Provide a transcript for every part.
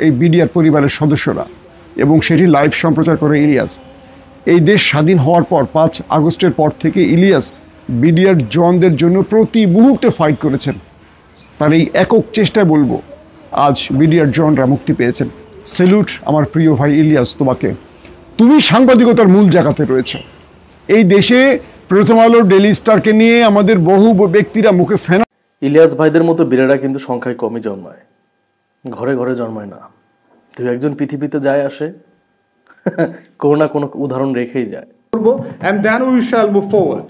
এই বিডিআর পরিবারের সদস্যরা, এবং সেটি লাইভ সম্প্রচার করে ইলিয়াস। এই দেশ স্বাধীন হওয়ার পর 5 আগস্টের পর থেকে ইলিয়াস বিডিআর জওয়ানদের জন্য প্রতি মুহূর্তে ফাইট করেছেন। তার এই একক চেষ্টায় বলবো আজ বিডিআর জওয়ানরা মুক্তি পেয়েছেন। স্যালুট আমার প্রিয় ভাই ইলিয়াস, তোমাকে। তুমি সাংবাদিকতার মূল জায়গাতে রয়েছে। এই দেশে প্রথম আলো, ডেইলি স্টারকে নিয়ে আমাদের বহু ব্যক্তিরা মুখে ফেনা। ইলিয়াস ভাইদের মতো বীরেরা কিন্তু সংখ্যায় কমই জন্মায়, ঘরে ঘরে জন্মায় না। দু একজন পৃথিবীতে যায় আসে, কোনো না কোনো উদাহরণ রেখেই যায়। And then we shall move forward.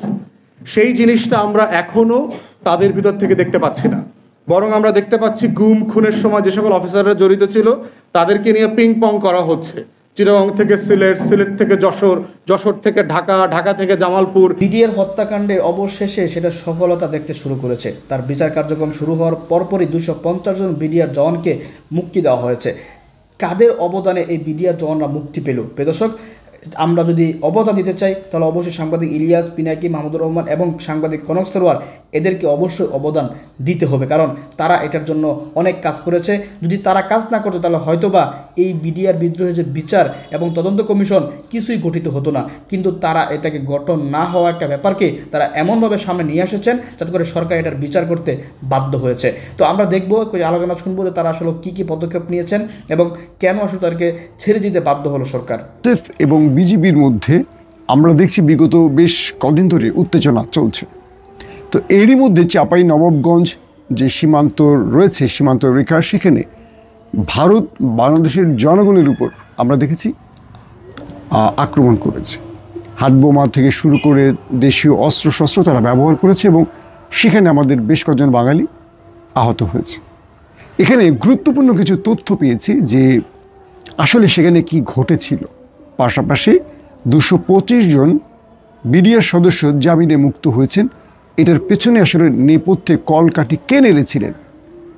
সেই জিনিসটা আমরা এখনো তাদের ভিতর থেকে দেখতে পাচ্ছি না, বরং আমরা দেখতে পাচ্ছি গুম খুনের সময় যে সকল অফিসাররা জড়িত ছিল তাদেরকে নিয়ে পিং পং করা হচ্ছে। চিটাগং থেকে সিলেট, সিলেট থেকে যশোর, যশোর থেকে ঢাকা, ঢাকা থেকে জামালপুর। বিডিআর হত্যাকাণ্ডের অবশেষে সেটা সফলতা দেখতে শুরু করেছে। তার বিচার কার্যক্রম শুরু হওয়ার পরপরই 250 জন বিডিআর জওয়ানকে মুক্তি দেওয়া হয়েছে। কাদের অবদানে এই বিডিআর জওয়ানরা মুক্তি পেল? দর্শক, আমরা যদি অবদান দিতে চাই তাহলে অবশ্যই সাংবাদিক ইলিয়াস, পিনাকি, মাহমুদুর রহমান এবং সাংবাদিক কনক সরোয়ার এদেরকে অবশ্যই অবদান দিতে হবে, কারণ তারা এটার জন্য অনেক কাজ করেছে। যদি তারা কাজ না করতো তাহলে হয়তোবা এই বিডিআর বিদ্রোহের যে বিচার এবং তদন্ত কমিশন কিছুই গঠিত হতো না। কিন্তু তারা এটাকে গঠন না হওয়া একটা ব্যাপারকে তারা এমনভাবে সামনে নিয়ে এসেছেন যাতে করে সরকার এটার বিচার করতে বাধ্য হয়েছে। তো আমরা দেখবো, আলোচনা শুনবো যে তারা আসলে কী কী পদক্ষেপ নিয়েছেন এবং কেন আসলে তাদেরকে ছেড়ে দিতে বাধ্য হলো সরকার। এবং বিজিবির মধ্যে আমরা দেখছি বিগত বেশ কদিন ধরে উত্তেজনা চলছে। তো এরই মধ্যে চাঁপাই নবাবগঞ্জ যে সীমান্ত রয়েছে, সীমান্ত রেখা, সেখানে ভারত বাংলাদেশের জনগণের উপর আমরা দেখেছি আক্রমণ করেছে। হাত বোমা থেকে শুরু করে দেশীয় অস্ত্রশস্ত্র তারা ব্যবহার করেছে এবং সেখানে আমাদের বেশ কয়েকজন বাঙালি আহত হয়েছে। এখানে গুরুত্বপূর্ণ কিছু তথ্য পেয়েছি যে আসলে সেখানে কি ঘটেছিল। পাশাপাশি 225 জন বিডিআর সদস্য জামিনে মুক্ত হয়েছেন। এটার পেছনে আসলে নেপথ্যে কলকাঠি কে নেড়েছিলেন,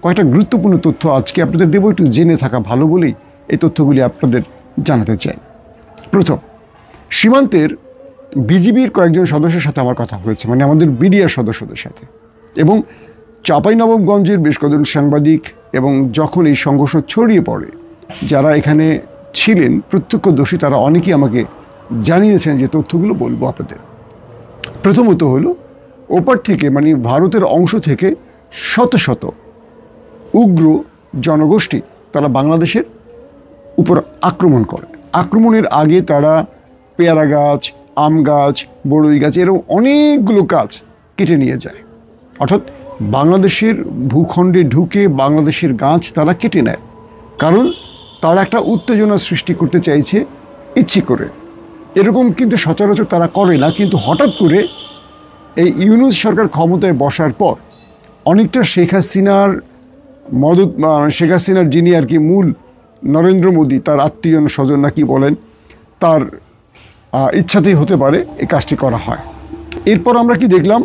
কয়েকটা গুরুত্বপূর্ণ তথ্য আজকে আপনাদের দেবো। একটু জেনে থাকা ভালো বলেই এই তথ্যগুলি আপনাদের জানাতে চাই। প্রথম, সীমান্তের বিজিবির কয়েকজন সদস্যের সাথে আমার কথা হয়েছে, মানে আমাদের বিডিআর সদস্যদের সাথে, এবং চাঁপাইনবাবগঞ্জের বেশ কয়েকজন সাংবাদিক, এবং যখন এই সংঘর্ষ ছড়িয়ে পড়ে যারা এখানে ছিলেন প্রত্যক্ষদর্শী তারা অনেকেই আমাকে জানিয়েছেন যে তথ্যগুলো বলবো আপনাদের। প্রথমত হলো ওপার থেকে, মানে ভারতের অংশ থেকে শত শত উগ্র জনগোষ্ঠী তারা বাংলাদেশের উপর আক্রমণ করে। আক্রমণের আগে তারা পেয়ারা গাছ, আম গাছ, বড়ই গাছ, এরকম অনেকগুলো গাছ কেটে নিয়ে যায়। অর্থাৎ বাংলাদেশের ভূখণ্ডে ঢুকে বাংলাদেশের গাছ তারা কেটে নেয়, কারণ তারা একটা উত্তেজনা সৃষ্টি করতে চাইছে ইচ্ছে করে। এরকম কিন্তু সচরাচর তারা করে না, কিন্তু হঠাৎ করে এই ইউনূস সরকার ক্ষমতায় বসার পর অনেকটা শেখ হাসিনার যিনি আর কি মূল নরেন্দ্র মোদী, তার আত্মীয় স্বজন না কি বলেন, তার ইচ্ছাতেই হতে পারে এই কাজটি করা হয়। এরপর আমরা কি দেখলাম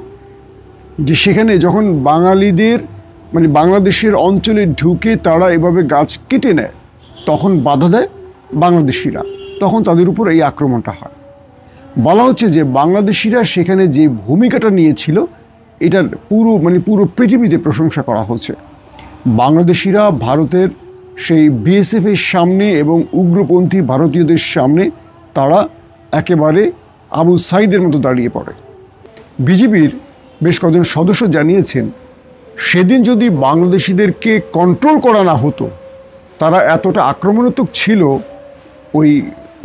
যে সেখানে যখন বাঙালিদের, মানে বাংলাদেশের অঞ্চলে ঢুকে তারা এভাবে গাছ কেটে নেয়, তখন বাধা দেয় বাংলাদেশিরা, তখন তাদের উপর এই আক্রমণটা হয়। বলা হচ্ছে যে বাংলাদেশিরা সেখানে যে ভূমিকাটা নিয়েছিল এটার পুরো পৃথিবীতে প্রশংসা করা হচ্ছে। বাংলাদেশিরা ভারতের সেই বিএসএফের সামনে এবং উগ্রপন্থী ভারতীয়দের সামনে তারা একেবারে আবু সাইদের মতো দাঁড়িয়ে পড়ে। বিজিবির বেশ কয়েকজন সদস্য জানিয়েছেন সেদিন যদি বাংলাদেশিদেরকে কন্ট্রোল করা না হতো, তারা এতটা আক্রমণাত্মক ছিল ওই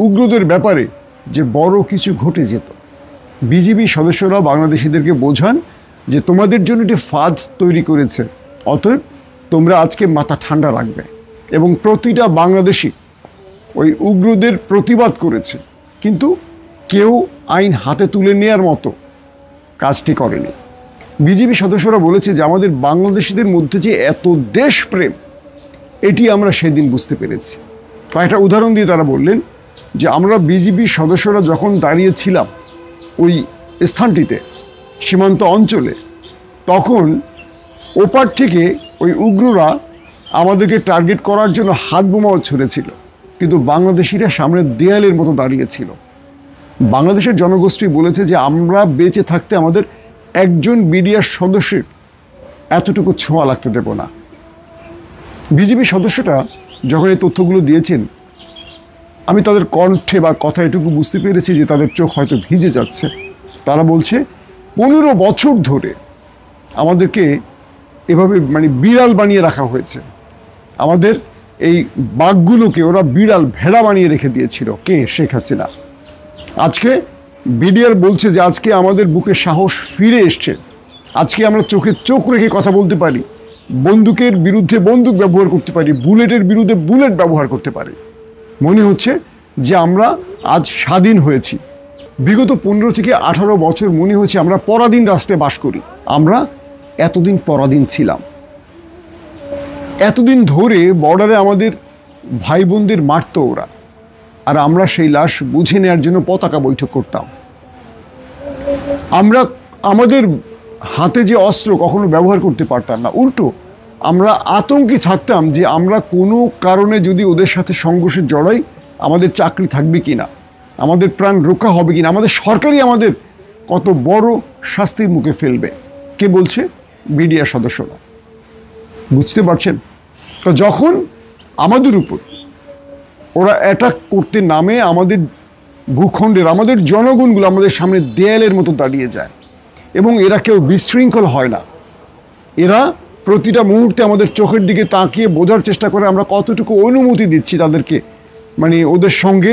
উগ্রদের ব্যাপারে যে বড় কিছু ঘটে যেত। বিজিবি সদস্যরা বাংলাদেশিদেরকে বোঝান যে তোমাদের জন্য একটি ফাঁদ তৈরি করেছে, অতএব তোমরা আজকে মাথা ঠান্ডা রাখবে। এবং প্রতিটা বাংলাদেশি ওই উগ্রদের প্রতিবাদ করেছে, কিন্তু কেউ আইন হাতে তুলে নেওয়ার মতো কাজটি করেনি। বিজিবি সদস্যরা বলেছে যে আমাদের বাংলাদেশিদের মধ্যে যে এত দেশপ্রেম, এটি আমরা সেদিন বুঝতে পেরেছি। কয়েকটা উদাহরণ দিয়ে তারা বললেন যে আমরা বিজিবি সদস্যরা যখন দাঁড়িয়েছিলাম ওই স্থানটিতে সীমান্ত অঞ্চলে, তখন ওপার থেকে ওই উগ্ররা আমাদেরকে টার্গেট করার জন্য হাত বোমাও ছুঁড়েছিল, কিন্তু বাংলাদেশিরা সামনের দেয়ালের মতো দাঁড়িয়েছিল। বাংলাদেশের জনগোষ্ঠী বলেছে যে আমরা বেঁচে থাকতে আমাদের একজন বিডিআর সদস্যের এতটুকু ছোঁয়া লাগতে দেব না। বিজিবি সদস্যটা যখন এই তথ্যগুলো দিয়েছেন, আমি তাদের কণ্ঠে বা কথা এটুকু বুঝতে পেরেছি যে তাদের চোখ হয়তো ভিজে যাচ্ছে। তারা বলছে 15 বছর ধরে আমাদেরকে এভাবে মানে বিড়াল বানিয়ে রাখা হয়েছে। আমাদের এই বাঘগুলোকে ওরা বিড়াল ভেড়া বানিয়ে রেখে দিয়েছিল। কে? শেখ হাসিনা। আজকে বিডিআর বলছে যে আজকে আমাদের বুকে সাহস ফিরে এসছে। আজকে আমরা চোখে চোখ রেখে কথা বলতে পারি, বন্দুকের বিরুদ্ধে বন্দুক ব্যবহার করতে পারি, বুলেটের বিরুদ্ধে বুলেট ব্যবহার করতে পারি। মনে হচ্ছে যে আমরা আজ স্বাধীন হয়েছি। বিগত 15 থেকে 18 বছর মনে হচ্ছে আমরা পরাধীন রাষ্ট্রে বাস করি। আমরা এতদিন পরাধীন ছিলাম। এতদিন ধরে বর্ডারে আমাদের ভাই বোনদের মারত ওরা, আর আমরা সেই লাশ বুঝে নেওয়ার জন্য পতাকা বৈঠক করতাম। আমরা আমাদের হাতে যে অস্ত্র কখনো ব্যবহার করতে পারতাম না, উল্টো আমরা আতঙ্কে থাকতাম যে আমরা কোনো কারণে যদি ওদের সাথে সংঘর্ষে জড়াই আমাদের চাকরি থাকবে কি না, আমাদের প্রাণ রক্ষা হবে কিনা, আমাদের সরকারই আমাদের কত বড় শাস্তির মুখে ফেলবে। কে বলছে? বিডিআর সদস্যরা। বুঝতে পারছেন? তো যখন আমাদের উপর ওরা অ্যাটাক করতে নামে, আমাদের ভূখণ্ডের আমাদের জনগণগুলো আমাদের সামনে দেয়ালের মতো দাঁড়িয়ে যায়, এবং এরা কেউ বিশৃঙ্খল হয় না। এরা প্রতিটা মুহূর্তে আমাদের চোখের দিকে তাকিয়ে বোঝার চেষ্টা করে আমরা কতটুকু অনুমতি দিচ্ছি তাদেরকে, মানে ওদের সঙ্গে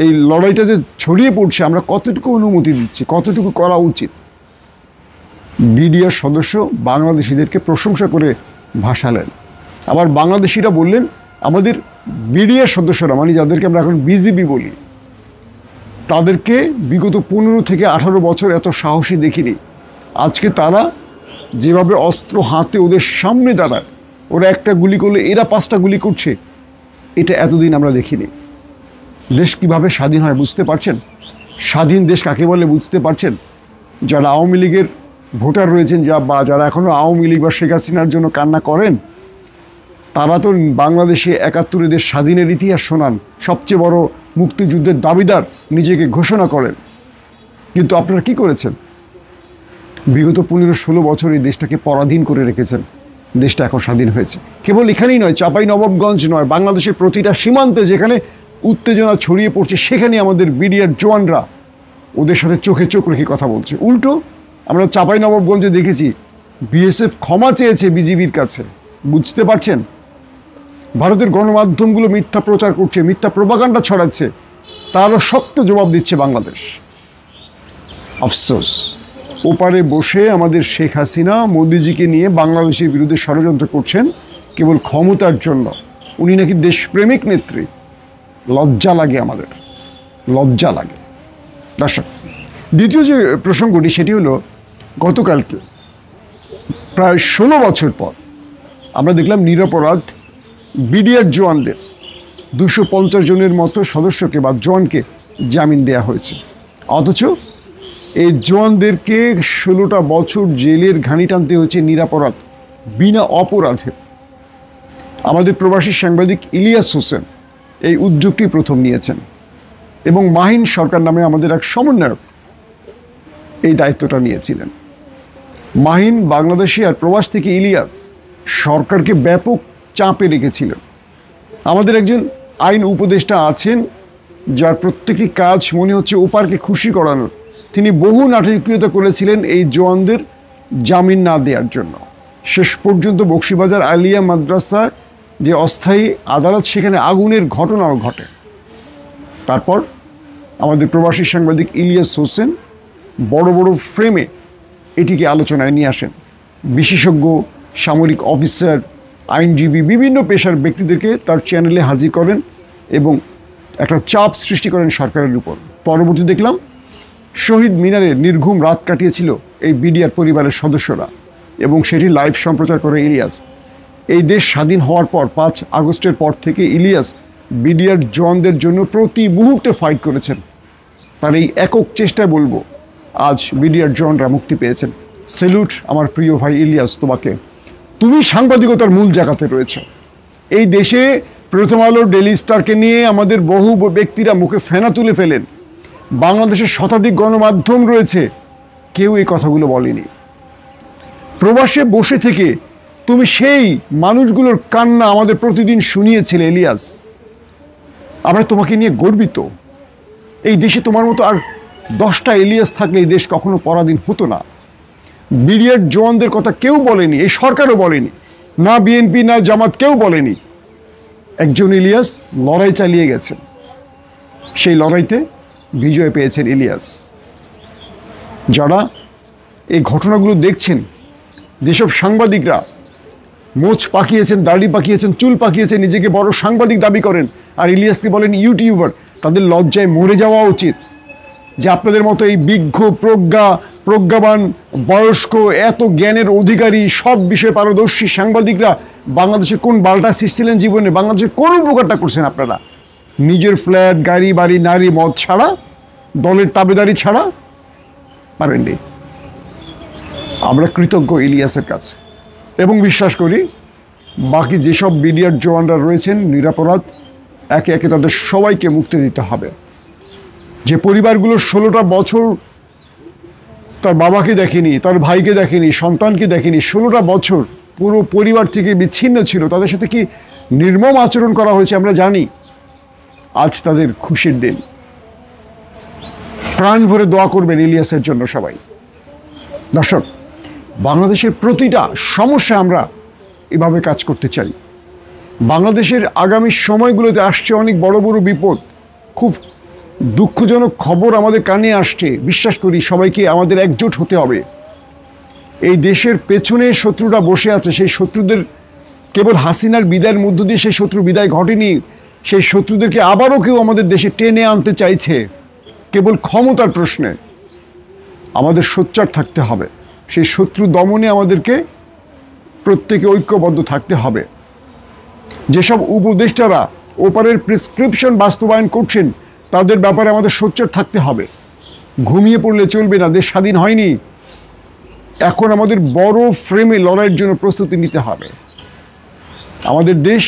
এই লড়াইটা যে ছড়িয়ে পড়ছে আমরা কতটুকু অনুমতি দিচ্ছি, কতটুকু করা উচিত। বিডিআর সদস্য বাংলাদেশিদেরকে প্রশংসা করে ভাসালেন। আবার বাংলাদেশিরা বললেন আমাদের বিডিআর সদস্যরা, মানে যাদেরকে আমরা এখন বিজিবি বলি, তাদেরকে বিগত 15 থেকে 18 বছর এত সাহসী দেখিনি। আজকে তারা যেভাবে অস্ত্র হাতে ওদের সামনে দাঁড়ায়, ওরা একটা গুলি করলে এরা 5টা গুলি করছে, এটা এতদিন আমরা দেখিনি। দেশ কিভাবে স্বাধীন হয় বুঝতে পারছেন? স্বাধীন দেশ কাকে বলে বুঝতে পারছেন? যারা আওয়ামী লীগের ভোটার রয়েছেন, বা যারা এখনও আওয়ামী লীগ বা শেখ হাসিনার জন্য কান্না করেন, তারা তো বাংলাদেশে 71 দেশ স্বাধীনের ইতিহাস শোনান, সবচেয়ে বড় মুক্তিযুদ্ধের দাবিদার নিজেকে ঘোষণা করেন। কিন্তু আপনারা কি করেছেন? বিগত 15-16 বছর এই দেশটাকে পরাধীন করে রেখেছেন। দেশটা এখন স্বাধীন হয়েছে। কেবল এখানেই নয়, চাঁপাইনবাবগঞ্জ নয়, বাংলাদেশের প্রতিটা সীমান্তে যেখানে উত্তেজনা ছড়িয়ে পড়ছে সেখানে আমাদের বিডিআর জওয়ানরা ওদের সাথে চোখে চোখ রেখে কথা বলছে। উল্টো আমরা চাঁপাইনবাবগঞ্জে দেখেছি বিএসএফ ক্ষমা চেয়েছে বিজিবির কাছে। বুঝতে পারছেন? ভারতের গণমাধ্যমগুলো মিথ্যা প্রচার করছে, মিথ্যা প্রোপাগান্ডা ছড়াচ্ছে, তারও শক্ত জবাব দিচ্ছে বাংলাদেশ। আফসোস, ওপারে বসে আমাদের শেখ হাসিনা মোদিজিকে নিয়ে বাংলাদেশের বিরুদ্ধে ষড়যন্ত্র করছেন কেবল ক্ষমতার জন্য। উনি নাকি দেশপ্রেমিক নেত্রী। লজ্জা লাগে, আমাদের লজ্জা লাগে। দর্শক, দ্বিতীয় যে প্রসঙ্গটি সেটি হলো গতকালকে প্রায় 16 বছর পর আমরা দেখলাম নিরপরাধ বিডিআর জওয়ানদের 250 জনের মতো সদস্যকে বা জওয়ানকে জামিন দেয়া হয়েছে। অথচ এই জওয়ানদেরকে 16টা বছর জেলের ঘানি টানতে হয়েছে নিরপরাধ, বিনা অপরাধে। আমাদের প্রবাসী সাংবাদিক ইলিয়াস হোসেন এই উদ্যোগটি প্রথম নিয়েছেন, এবং মাহিন সরকার নামে আমাদের এক সমন্বয়ক এই দায়িত্বটা নিয়েছিলেন। মাহিন বাংলাদেশি, আর প্রবাস থেকে ইলিয়াস সরকারকে ব্যাপক চাপে রেখেছিলেন। আমাদের একজন আইন উপদেষ্টা আছেন যার প্রত্যেকটি কাজ মনে হচ্ছে ওপারকে খুশি করানোর। তিনি বহু নাটকীয়তা করেছিলেন এই জওয়ানদের জামিন না দেওয়ার জন্য। শেষ পর্যন্ত বকশীবাজার আলিয়া মাদ্রাসা যে অস্থায়ী আদালত, সেখানে আগুনের ঘটনাও ঘটে। তারপর আমাদের প্রবাসী সাংবাদিক ইলিয়াস হোসেন বড় বড় ফ্রেমে এটিকে আলোচনায় নিয়ে আসেন। বিশেষজ্ঞ, সামরিক অফিসার, আইনজীবী, বিভিন্ন পেশার ব্যক্তিদেরকে তার চ্যানেলে হাজির করেন এবং একটা চাপ সৃষ্টি করেন সরকারের উপর। পরবর্তী দেখলাম শহীদ মিনারে নির্ঘুম রাত কাটিয়েছিল এই বিডিআর পরিবারের সদস্যরা, এবং সেটি লাইভ সম্প্রচার করে ইলিয়াস। এই দেশ স্বাধীন হওয়ার পর 5 আগস্টের পর থেকে ইলিয়াস বিডিআর জওয়ানদের জন্য প্রতি মুহূর্তে ফাইট করেছেন। তার এই একক চেষ্টায় বলবো আজ বিডিআর জওয়ানরা মুক্তি পেয়েছেন। স্যালুট আমার প্রিয় ভাই ইলিয়াস, তোমাকে। তুমি সাংবাদিকতার মূল জায়গাতে রয়েছে। এই দেশে প্রথম আলো, ডেইলি স্টারকে নিয়ে আমাদের বহু ব্যক্তিরা মুখে ফেনা তুলে ফেলেন। বাংলাদেশের শতাধিক গণমাধ্যম রয়েছে, কেউ এই কথাগুলো বলেনি। প্রবাসে বসে থেকে তুমি সেই মানুষগুলোর কান্না আমাদের প্রতিদিন শুনিয়েছিলে ইলিয়াস। আমরা তোমাকে নিয়ে গর্বিত। এই দেশে তোমার মতো আর 10টা ইলিয়াস থাকলে এই দেশ কখনো পরাধীন হতো না। বিডিআর জওয়ানদের কথা কেউ বলেনি, এই সরকারও বলেনি, না বিএনপি না জামাত কেউ বলেনি। একজন ইলিয়াস লড়াই চালিয়ে গেছেন, সেই লড়াইতে বিজয় পেয়েছেন ইলিয়াস। যারা এই ঘটনাগুলো দেখছেন, যেসব সাংবাদিকরা মোচ পাকিয়েছেন, দাড়ি পাকিয়েছেন, চুল পাকিয়েছেন, নিজেকে বড় সাংবাদিক দাবি করেন, আর ইলিয়াসকে বলেন ইউটিউবার, তাদের লজ্জায় মরে যাওয়া উচিত যে আপনাদের মতো এই বিজ্ঞ প্রজ্ঞাবান বয়স্ক এত জ্ঞানের অধিকারী সব বিষয়ে পারদর্শী সাংবাদিকরা বাংলাদেশে কোন বালটা সৃষ্টিলেন জীবনে, বাংলাদেশে কোন উপকারটা করছেন আপনারা? নিজের ফ্ল্যাট, গাড়ি বাড়ি, নারী মদ ছাড়া, দলের তাবেদারি ছাড়া পারেননি। আমরা কৃতজ্ঞ ইলিয়াসের কাছে এবং বিশ্বাস করি বাকি যেসব বিডিআর জওয়ানরা রয়েছেন নিরাপরাধ, একে একে তাদের সবাইকে মুক্তি দিতে হবে। যে পরিবারগুলো 16টা বছর তার বাবাকে দেখেনি, তার ভাইকে দেখেনি, সন্তানকে দেখেনি, 16টা বছর পুরো পরিবার থেকে বিচ্ছিন্ন ছিল, তাদের সাথে কি নির্মম আচরণ করা হয়েছে আমরা জানি। আজ তাদের খুশির দিন। প্রাণ ভরে দোয়া করবেন ইলিয়াসের জন্য সবাই। দর্শক, বাংলাদেশের প্রতিটা সমস্যা আমরা এভাবে কাজ করতে চাই। বাংলাদেশের আগামী সময়গুলোতে আসছে অনেক বড় বড় বিপদ, খুব দুঃখজনক খবর আমাদের কানে আসছে। বিশ্বাস করি সবাইকে আমাদের একজোট হতে হবে। এই দেশের পেছনে শত্রুরা বসে আছে, সেই শত্রুদের কেবল হাসিনার বিদায়ের মধ্য দিয়ে সেই শত্রু বিদায় ঘটেনি, সেই শত্রুদেরকে আবারও কেউ আমাদের দেশে টেনে আনতে চাইছে কেবল ক্ষমতার প্রশ্নে। আমাদের সোচ্চার থাকতে হবে, সেই শত্রু দমনে আমাদেরকে প্রত্যেকে ঐক্যবদ্ধ থাকতে হবে। যেসব উপদেষ্টারা ওপারের প্রেসক্রিপশন বাস্তবায়ন করছেন তাদের ব্যাপারে আমাদের সোচ্চার থাকতে হবে। ঘুমিয়ে পড়লে চলবে না, দেশ স্বাধীন হয়নি। এখন আমাদের বড় ফ্রেমে লড়াইয়ের জন্য প্রস্তুতি নিতে হবে। আমাদের দেশ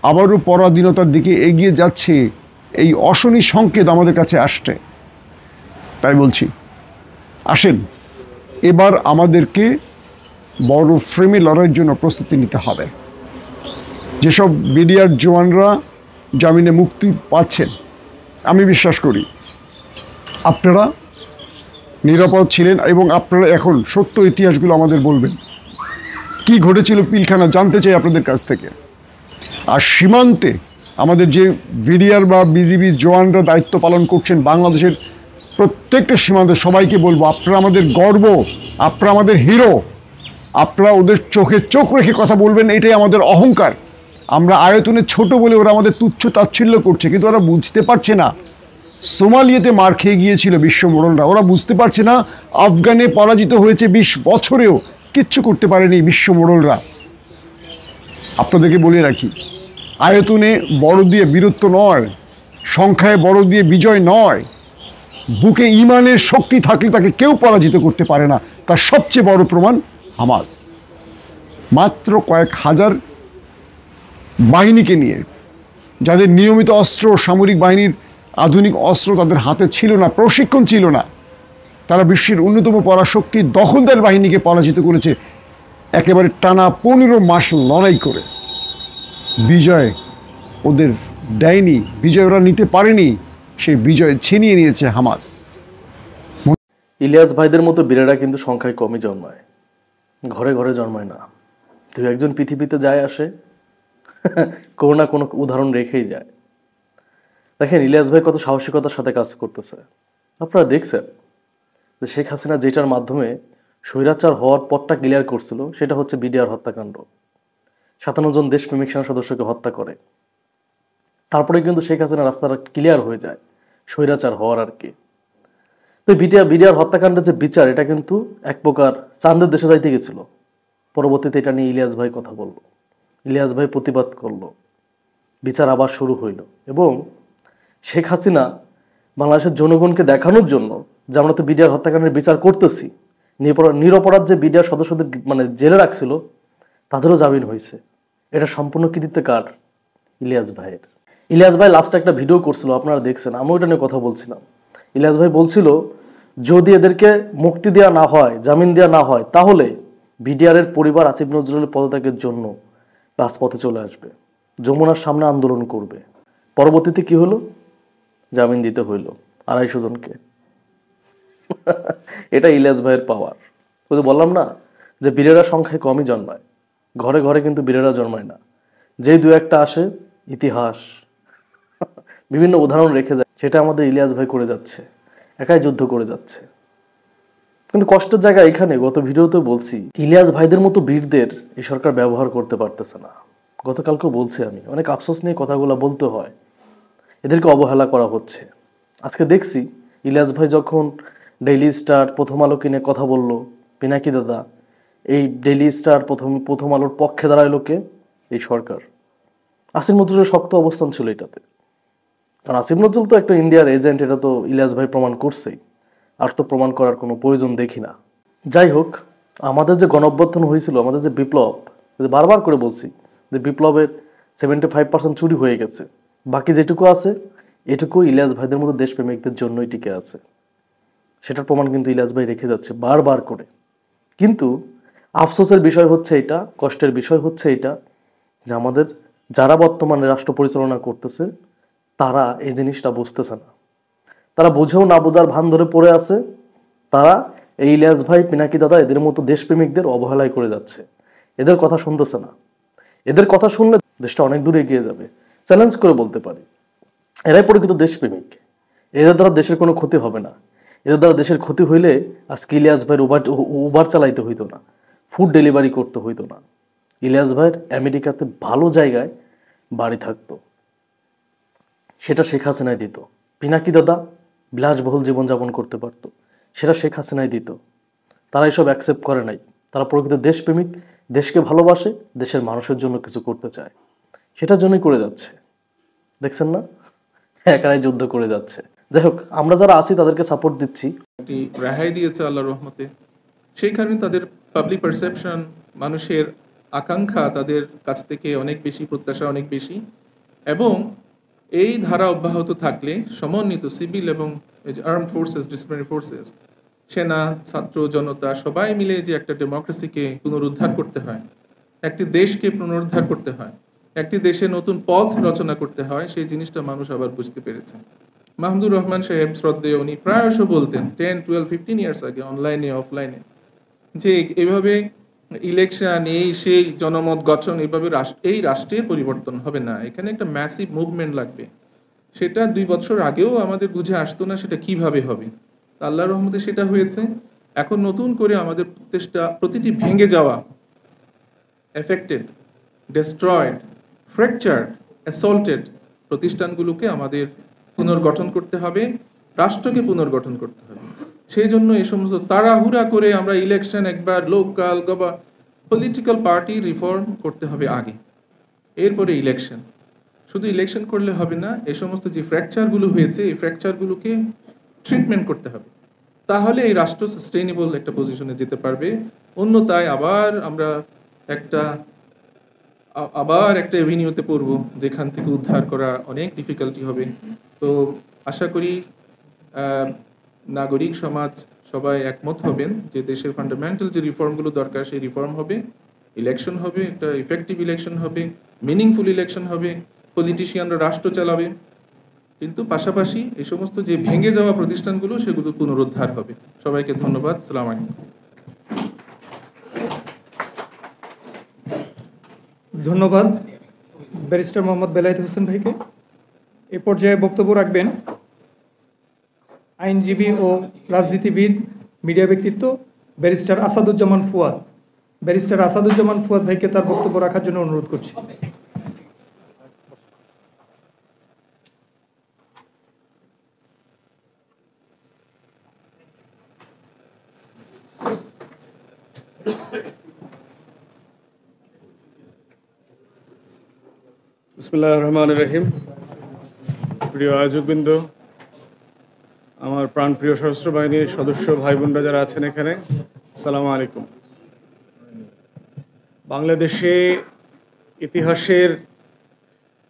আবারও পরাধীনতার দিকে এগিয়ে যাচ্ছে, এই অশনি সংকেত আমাদের কাছে আসছে। তাই বলছি, আসেন এবার আমাদেরকে বড় ফ্রেমে লড়াইয়ের জন্য প্রস্তুতি নিতে হবে। যেসব বিডিআর জওয়ানরা জামিনে মুক্তি পাচ্ছেন, আমি বিশ্বাস করি আপনারা নিরাপদ ছিলেন এবং আপনারা এখন সত্য ইতিহাসগুলো আমাদের বলবেন। কি ঘটেছিল পিলখানা জানতে চাই আপনাদের কাছ থেকে। আর সীমান্তে আমাদের যে বিডিআর বা বিজিবি জওয়ানরা দায়িত্ব পালন করছেন বাংলাদেশের প্রত্যেকটা সীমান্তে, সবাইকে বলবো আপনারা আমাদের গর্ব, আপনারা আমাদের হিরো। আপনারা ওদের চোখে চোখ রেখে কথা বলবেন, এটাই আমাদের অহংকার। আমরা আয়তনে ছোট বলে ওরা আমাদের তুচ্ছ তাচ্ছিল্য করছে, কিন্তু ওরা বুঝতে পারছে না সোমালিয়াতে মার খেয়ে গিয়েছিল বিশ্ব মোড়লরা। ওরা বুঝতে পারছে না আফগানে পরাজিত হয়েছে 20 বছরেও কিচ্ছু করতে পারেনি বিশ্ব মোড়লরা। আপনাদেরকে বলে রাখি, আয়তনে বড় দিয়ে বীরত্ব নয়, সংখ্যায় বড় দিয়ে বিজয় নয়। বুকে ইমানের শক্তি থাকলে তাকে কেউ পরাজিত করতে পারে না। তার সবচেয়ে বড় প্রমাণ হামাস। মাত্র কয়েক হাজার বাহিনীকে নিয়ে, যাদের নিয়মিত অস্ত্র, সামরিক বাহিনীর আধুনিক অস্ত্র তাদের হাতে ছিল না, প্রশিক্ষণ ছিল না, তারা বিশ্বের অন্যতম পরাশক্তি দখলদার বাহিনীকে পরাজিত করেছে একেবারে টানা 15 মাস লড়াই করে। বিজয় ওদের দেয়নি, বিজয় ওরা নিতে পারেনি, সেই বিজয় ছিনিয়ে নিয়েছে হামাস। ইলিয়াস ভাইদের মতো বীরেরা কিন্তু সংখ্যায় কমই জন্মায়, ঘরে ঘরে জন্মায় না। দু একজন পৃথিবীতে যায় আসে, কোনো না কোনো উদাহরণ রেখেই যায়। দেখেন ইলিয়াস ভাই কত সাহসিকতার সাথে কাজ করতেছে। আপনারা দেখছেন যে শেখ হাসিনা যেটার মাধ্যমে স্বৈরাচার হওয়ার পথটা ক্লিয়ার করছিল, সেটা হচ্ছে বিডিআর হত্যাকাণ্ড। 57 জন দেশপ্রেমিক সেনা সদস্যকে হত্যা করে, তারপরে কিন্তু শেখ হাসিনা রাস্তাটা ক্লিয়ার হয়ে যায় স্বৈরাচার হওয়ার আর কি। তো বিডিআর হত্যাকাণ্ডের যে বিচার, এটা কিন্তু এক প্রকার চাঁদের দেশে যাইতে গেছিল। পরবর্তীতে এটা নিয়ে ইলিয়াস ভাই কথা বললো, ইলিয়াস ভাই প্রতিবাদ করলো, বিচার আবার শুরু হইল। এবং শেখ হাসিনা বাংলাদেশের জনগণকে দেখানোর জন্য যে আমরা তো বিডিআর হত্যাকাণ্ডের বিচার করতেছি, নিরপরাধ যে বিডিআর সদস্যদের মানে জেলে রাখছিল তাদেরও জামিন হয়েছে। এটা সম্পূর্ণ কৃতিত্ব কার? ইলিয়াস ভাইয়ের। ইলিয়াস ভাই লাস্টে একটা ভিডিও করছিল, আপনারা দেখছেন, আমি ওইটা নিয়ে কথা বলছিলাম। ইলিয়াস ভাই বলছিল যদি এদেরকে মুক্তি দেওয়া না হয়, জামিন দেওয়া না হয়, তাহলে বিডিআরের পরিবার আসিফ নজরুলের পদত্যাগের জন্য রাজপথে চলে আসবে, যমুনার সামনে আন্দোলন করবে। পরবর্তীতে কি হলো? জামিন দিতে হইল 250 জনকে। এটা ইলিয়াস ভাইয়ের পাওয়ার। ওই যে বললাম না যে বীরেরা সংখ্যায় কমই জন্মায়, ঘরে ঘরে কিন্তু বীরেরা জন্মায় না। যে দু একটা আসে, ইতিহাস বিভিন্ন উদাহরণ রেখে যায়, সেটা আমাদের ইলিয়াস ভাই করে যাচ্ছে, একাই যুদ্ধ করে যাচ্ছে। কিন্তু কষ্টের জায়গা এখানে, গত ভিডিওতে বলছি, ইলিয়াস ভাইদের মতো বীরদের এই সরকার ব্যবহার করতে পারতেছে না। গতকালকেও বলছি, আমি অনেক আফসোস নিয়ে কথাগুলো বলতে হয়, এদেরকে অবহেলা করা হচ্ছে। আজকে দেখছি ইলিয়াস ভাই যখন ডেইলি স্টার, প্রথম আলো কিনে কথা বলল, পিনাকি দাদা, এই ডেইলি স্টার প্রথম আলোর পক্ষে দাঁড়াইলো কে? এই সরকার। আসিফ নজরুলের শক্ত অবস্থান ছিল এটাতে, কারণ আসিফ নজরুল তো একটা ইন্ডিয়ার এজেন্ট, এটা তো ইলিয়াস ভাই প্রমাণ করছেই, আর তো প্রমাণ করার কোনো প্রয়োজন দেখি না। যাই হোক, আমাদের যে গণঅভ্যুত্থান হয়েছিল, আমাদের যে বিপ্লব, বারবার করে বলছি যে বিপ্লবের 75% চুরি হয়ে গেছে, বাকি যেটুকু আছে এটুকু ইলিয়াস ভাইদের মতো দেশপ্রেমিকদের জন্যই টিকে আছে। সেটার প্রমাণ কিন্তু ইলিয়াস ভাই রেখে যাচ্ছে বারবার করে। কিন্তু আফসোসের বিষয় হচ্ছে এটা, কষ্টের বিষয় হচ্ছে এটা, যে আমাদের যারা বর্তমানে রাষ্ট্র পরিচালনা করতেছে তারা এই জিনিসটা বুঝতেছে না। তারা বুঝেও না বোঝার ভান ধরে পড়ে আছে। তারা এই ইলিয়াস ভাই, পিনাকি দাদা, এদের মতো দেশপ্রেমিকদের অবহেলাই করে যাচ্ছে, এদের কথা শুনতেছে না। এদের কথা শুনলে দেশটা অনেক দূরে এগিয়ে যাবে, চ্যালেঞ্জ করে বলতে পারি। এরাই প্রকৃত দেশপ্রেমিক। এদের দ্বারা দেশের কোনো ক্ষতি হবে না। এদের দ্বারা দেশের ক্ষতি হইলে আজকে ইলিয়াস ভাইয়ের উবার চালাইতে হইতো না, ফুড ডেলিভারি করতে হইতো না। ইলিয়াস ভাইয়ের আমেরিকাতে ভালো জায়গায় বাড়ি থাকতো, সেটা শেখ হাসিনাই দিত। পিনাকি দাদা বিলাসবহুল জীবনযাপন করতে পারতো, সেটা শেখ হাসিনাই দিত। তারা এসব অ্যাকসেপ্ট করে নাই। তারা প্রকৃত দেশপ্রেমিক, দেশকে ভালোবাসে, দেশের মানুষের জন্য কিছু করতে চায়, সেটার জন্যই করে যাচ্ছে। দেখছেন না, একাই যুদ্ধ করে যাচ্ছে। যাই হোক, আমরা যারা আছি তাদেরকে সাপোর্ট দিচ্ছি। একটি রেহাই দিয়েছে আল্লাহর রহমতে, সেই কারণে তাদের পাবলিক পারসেপশন, মানুষের আকাঙ্ক্ষা তাদের কাছ থেকে অনেক বেশি, প্রত্যাশা অনেক বেশি। এবং এই ধারা অব্যাহত থাকলে সমন্বিত সিভিল এবং আর্ম ফোর্সেস, ডিসিপ্লিনারি ফোর্সেস, সেনা, ছাত্র, জনতা সবাই মিলে যে একটা ডেমোক্রেসিকে পুনরুদ্ধার করতে হয়, একটি দেশকে পুনরুদ্ধার করতে হয়, একটি দেশে নতুন পথ রচনা করতে হয়, সেই জিনিসটা মানুষ আবার বুঝতে পেরেছে। মাহমুদুর রহমান সাহেব শ্রদ্ধেয়, উনি প্রায়শ বলতেন 10, 12, 15 ইয়ার্স আগে, অনলাইনে অফলাইনে, যে এভাবে ইলেকশন, এই সেই জনমত গঠন, এইভাবে এই রাষ্ট্রের পরিবর্তন হবে না, এখানে একটা ম্যাসিভ মুভমেন্ট লাগবে। সেটা 2 বছর আগেও আমাদের বুঝে আসতো না সেটা কিভাবে হবে। আল্লাহর রহমতে সেটা হয়েছে। এখন নতুন করে আমাদের প্রতিটি ভেঙে যাওয়া, এফেক্টেড, ডেস্ট্রয়েড, ফ্র্যাকচার্ড, অ্যাসল্টেড প্রতিষ্ঠানগুলোকে আমাদের পুনর্গঠন করতে হবে, রাষ্ট্রকে পুনর্গঠন করতে হবে। সেই জন্য এই সমস্ত তাড়াহুড়া করে আমরা ইলেকশন, একবার লোকাল পলিটিক্যাল পার্টি রিফর্ম করতে হবে আগে, এরপরে ইলেকশন। শুধু ইলেকশন করলে হবে না, এই সমস্ত যে ফ্র্যাকচারগুলো হয়েছে এই ফ্র্যাকচারগুলোকে ট্রিটমেন্ট করতে হবে, তাহলে এই রাষ্ট্র সাস্টেইনেবল একটা পজিশনে যেতে পারবে। অন্যথায় আবার আমরা একটা এভিনিউতে পড়বো যেখান থেকে উদ্ধার করা অনেক ডিফিকাল্টি হবে। তো আশা করি নাগরিক সমাজ সবাই একমত হবেন যে দেশের ফান্ডামেন্টাল যে রিফর্মগুলো দরকার সেই রিফর্ম হবে, ইলেকশন হবে, একটা ইফেক্টিভ ইলেকশন হবে, মিনিংফুল ইলেকশন হবে, পলিটিশিয়ানরা রাষ্ট্র চালাবে, কিন্তু পাশাপাশি এই সমস্ত যে ভেঙে যাওয়া প্রতিষ্ঠানগুলো সেগুলো পুনরুদ্ধার হবে। সবাইকে ধন্যবাদ। আসসালামু আলাইকুম। ধন্যবাদ ব্যারিস্টার মোহাম্মদ বেলায়েত হোসেন ভাইকে। এ পর্যায়ে বক্তব্য রাখবেন আইনজীবী ও রাজনীতিবিদ, মিডিয়া ব্যক্তিত্ব ব্যারিস্টার আসাদুজ্জামান ফুয়াদ। ব্যারিস্টার আসাদুজ্জামান ফুয়াদ ভাইকে তার বক্তব্য রাখার জন্য অনুরোধ করছি। বিসমিল্লাহির রহমানির রহিম। প্রিয় আয়োজকবৃন্দ, আমার প্রাণপ্রিয় সশস্ত্র বাহিনীর সদস্য ভাই বোনরা যারা আছেন এখানে, আসসালামু আলাইকুম। বাংলাদেশে ইতিহাসের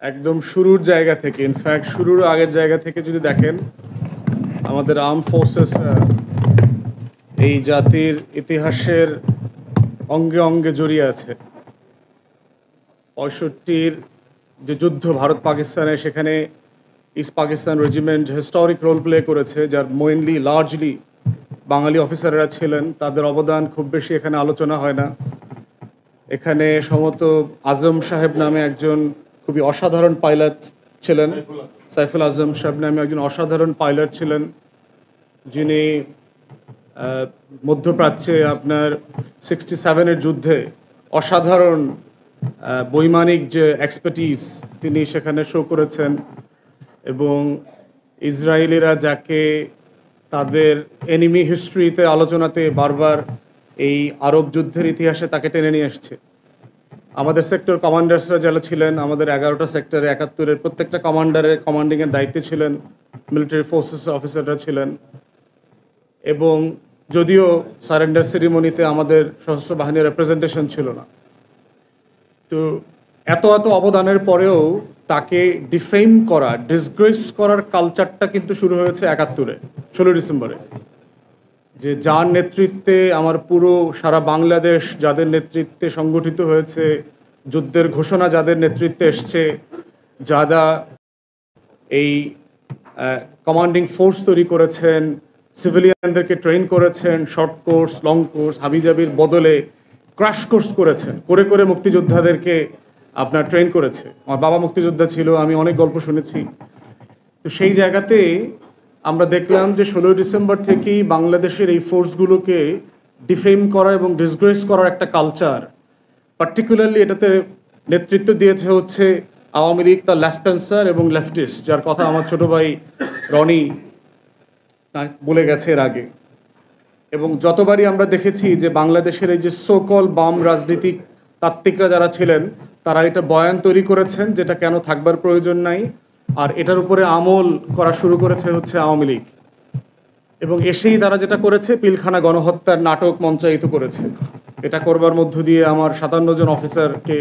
একদম শুরুর জায়গা থেকে, ইনফ্যাক্ট শুরুর আগের জায়গা থেকে যদি দেখেন, আমাদের আর্ম ফোর্সেস এই জাতির ইতিহাসের অঙ্গে অঙ্গে জড়িয়ে আছে। 65-র যে যুদ্ধ ভারত পাকিস্তানে, সেখানে east Pakistan regiment historic role play করেছে, যার মেইনলি লার্জলি বাঙালি অফিসাররা ছিলেন। তাদের অবদান খুব বেশি এখানে আলোচনা হয় না। এখানে সম্ভবত আজম সাহেব নামে একজন খুবই অসাধারণ পাইলট ছিলেন, সাইফুল আজম সাহেব নামে একজন অসাধারণ পাইলট ছিলেন, যিনি মধ্যপ্রাচ্যে আপনার 67-এর যুদ্ধে অসাধারণ বৈমানিক যে এক্সপার্টিস তিনি সেখানে শো করেছেন। এবং ইসরায়েলিরা যাকে তাদের এনিমি হিস্ট্রিতে আলোচনাতে বারবার এই আরব যুদ্ধের ইতিহাসে তাকে টেনে নিয়ে এসছে। আমাদের সেক্টর কমান্ডার্সরা যারা ছিলেন, আমাদের 11টা সেক্টরে 71-এর প্রত্যেকটা কমান্ডিংয়ের দায়িত্বে ছিলেন মিলিটারি ফোর্সেস অফিসাররা ছিলেন। এবং যদিও সারেন্ডার সেরিমনিতে আমাদের সশস্ত্র বাহিনীর রেপ্রেজেন্টেশন ছিল না, তো এত অবদানের পরেও তাকে ডিফেম করা, ডিসগ্রেস করার কালচারটা কিন্তু শুরু হয়েছে 71-এ 16 ডিসেম্বরে, যে যার নেতৃত্বে আমার পুরো সারা বাংলাদেশ, যাদের নেতৃত্বে সংগঠিত হয়েছে, যুদ্ধের ঘোষণা যাদের নেতৃত্বে এসছে, যারা এই কমান্ডিং ফোর্স তৈরি করেছেন, সিভিলিয়ানদেরকে ট্রেন করেছেন, শর্ট কোর্স, লং কোর্স, হাবিজাবির বদলে ক্র্যাশ কোর্স করেছেন, করে করে মুক্তিযোদ্ধাদেরকে আপনার ট্রেন করেছে। আমার বাবা মুক্তিযোদ্ধা ছিল, আমি অনেক গল্প শুনেছি। তো সেই জায়গাতে আমরা দেখলাম যে 16 ডিসেম্বর থেকেই বাংলাদেশের এই ফোর্সগুলোকে ডিফেম করা এবং ডিসগ্রেস করার একটা কালচার, পার্টিকুলারলি এটাতে নেতৃত্ব দিয়েছে হচ্ছে আওয়ামী লীগ, তার ল্যাসপেন্সার এবং লেফটিস্ট, যার কথা আমার ছোট ভাই রনি বলে গেছে এর আগে। এবং যতবারই আমরা দেখেছি যে বাংলাদেশের এই যে সোকল বাম রাজনীতিক তাত্ত্বিকরা যারা ছিলেন, তারা এটা বয়ান তৈরি করেছেন যেটা কেন থাকবার প্রয়োজন নাই, আর এটার উপরে আমল করা শুরু করেছে হচ্ছে আওয়ামী লীগ। এবং এসেই তারা যেটা করেছে, পিলখানা গণহত্যার নাটক মঞ্চায়িত করেছে। এটা করবার মধ্য দিয়ে আমার 57 জন অফিসারকে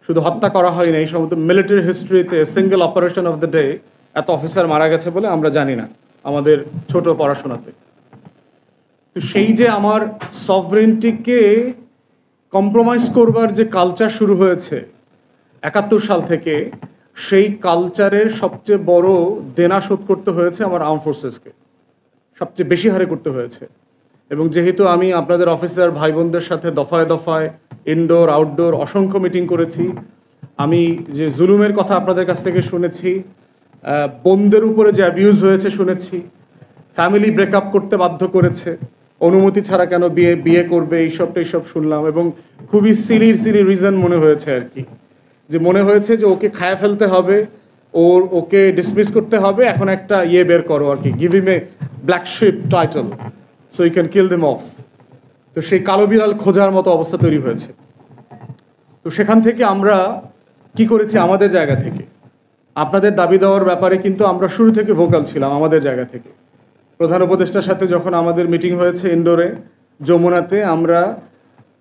শুধু হত্যা করা হয়নি, এই সমস্ত মিলিটারি হিস্ট্রিতে single operation of the day এত অফিসার মারা গেছে বলে আমরা জানি না আমাদের ছোট পড়াশোনাতে। তো সেই যে আমার সভরেন্টিকে কম্প্রোমাইজ করবার যে কালচার শুরু হয়েছে 71 সাল থেকে, সেই কালচারের সবচেয়ে বড় দেনা শোধ করতে হয়েছে আমার আর্ম ফোর্সেসকে, সবচেয়ে বেশি হারে করতে হয়েছে। এবং যেহেতু আমি আপনাদের অফিসার ভাই বোনদের সাথে দফায় দফায় ইনডোর আউটডোর অসংখ্য মিটিং করেছি, আমি যে জুলুমের কথা আপনাদের কাছ থেকে শুনেছি, বোনদের উপরে যে অ্যাবিউজ হয়েছে শুনেছি, ফ্যামিলি ব্রেকআপ করতে বাধ্য করেছে, অনুমতি ছাড়া কেন বিয়ে করবে, এইসব শুনলাম। এবং খুবই সিলি রিজন মনে হয়েছে আর কি, যে মনে হয়েছে যে ওকে খায়া ফেলতে হবে, ওকে ডিসমিস করতে হবে, এখন একটা বের করো আর কি, give him a black sheep title so you can kill them off. তো সেই কালো বিড়াল খোঁজার মতো অবস্থা তৈরি হয়েছে। তো সেখান থেকে আমরা কি করেছি, আমাদের জায়গা থেকে আপনাদের দাবি দেওয়ার ব্যাপারে কিন্তু আমরা শুরু থেকে ভোকাল ছিলাম। আমাদের জায়গা থেকে প্রধান উপদেষ্টার সাথে যখন আমাদের মিটিং হয়েছে ইন্ডোরে যমুনাতে, আমরা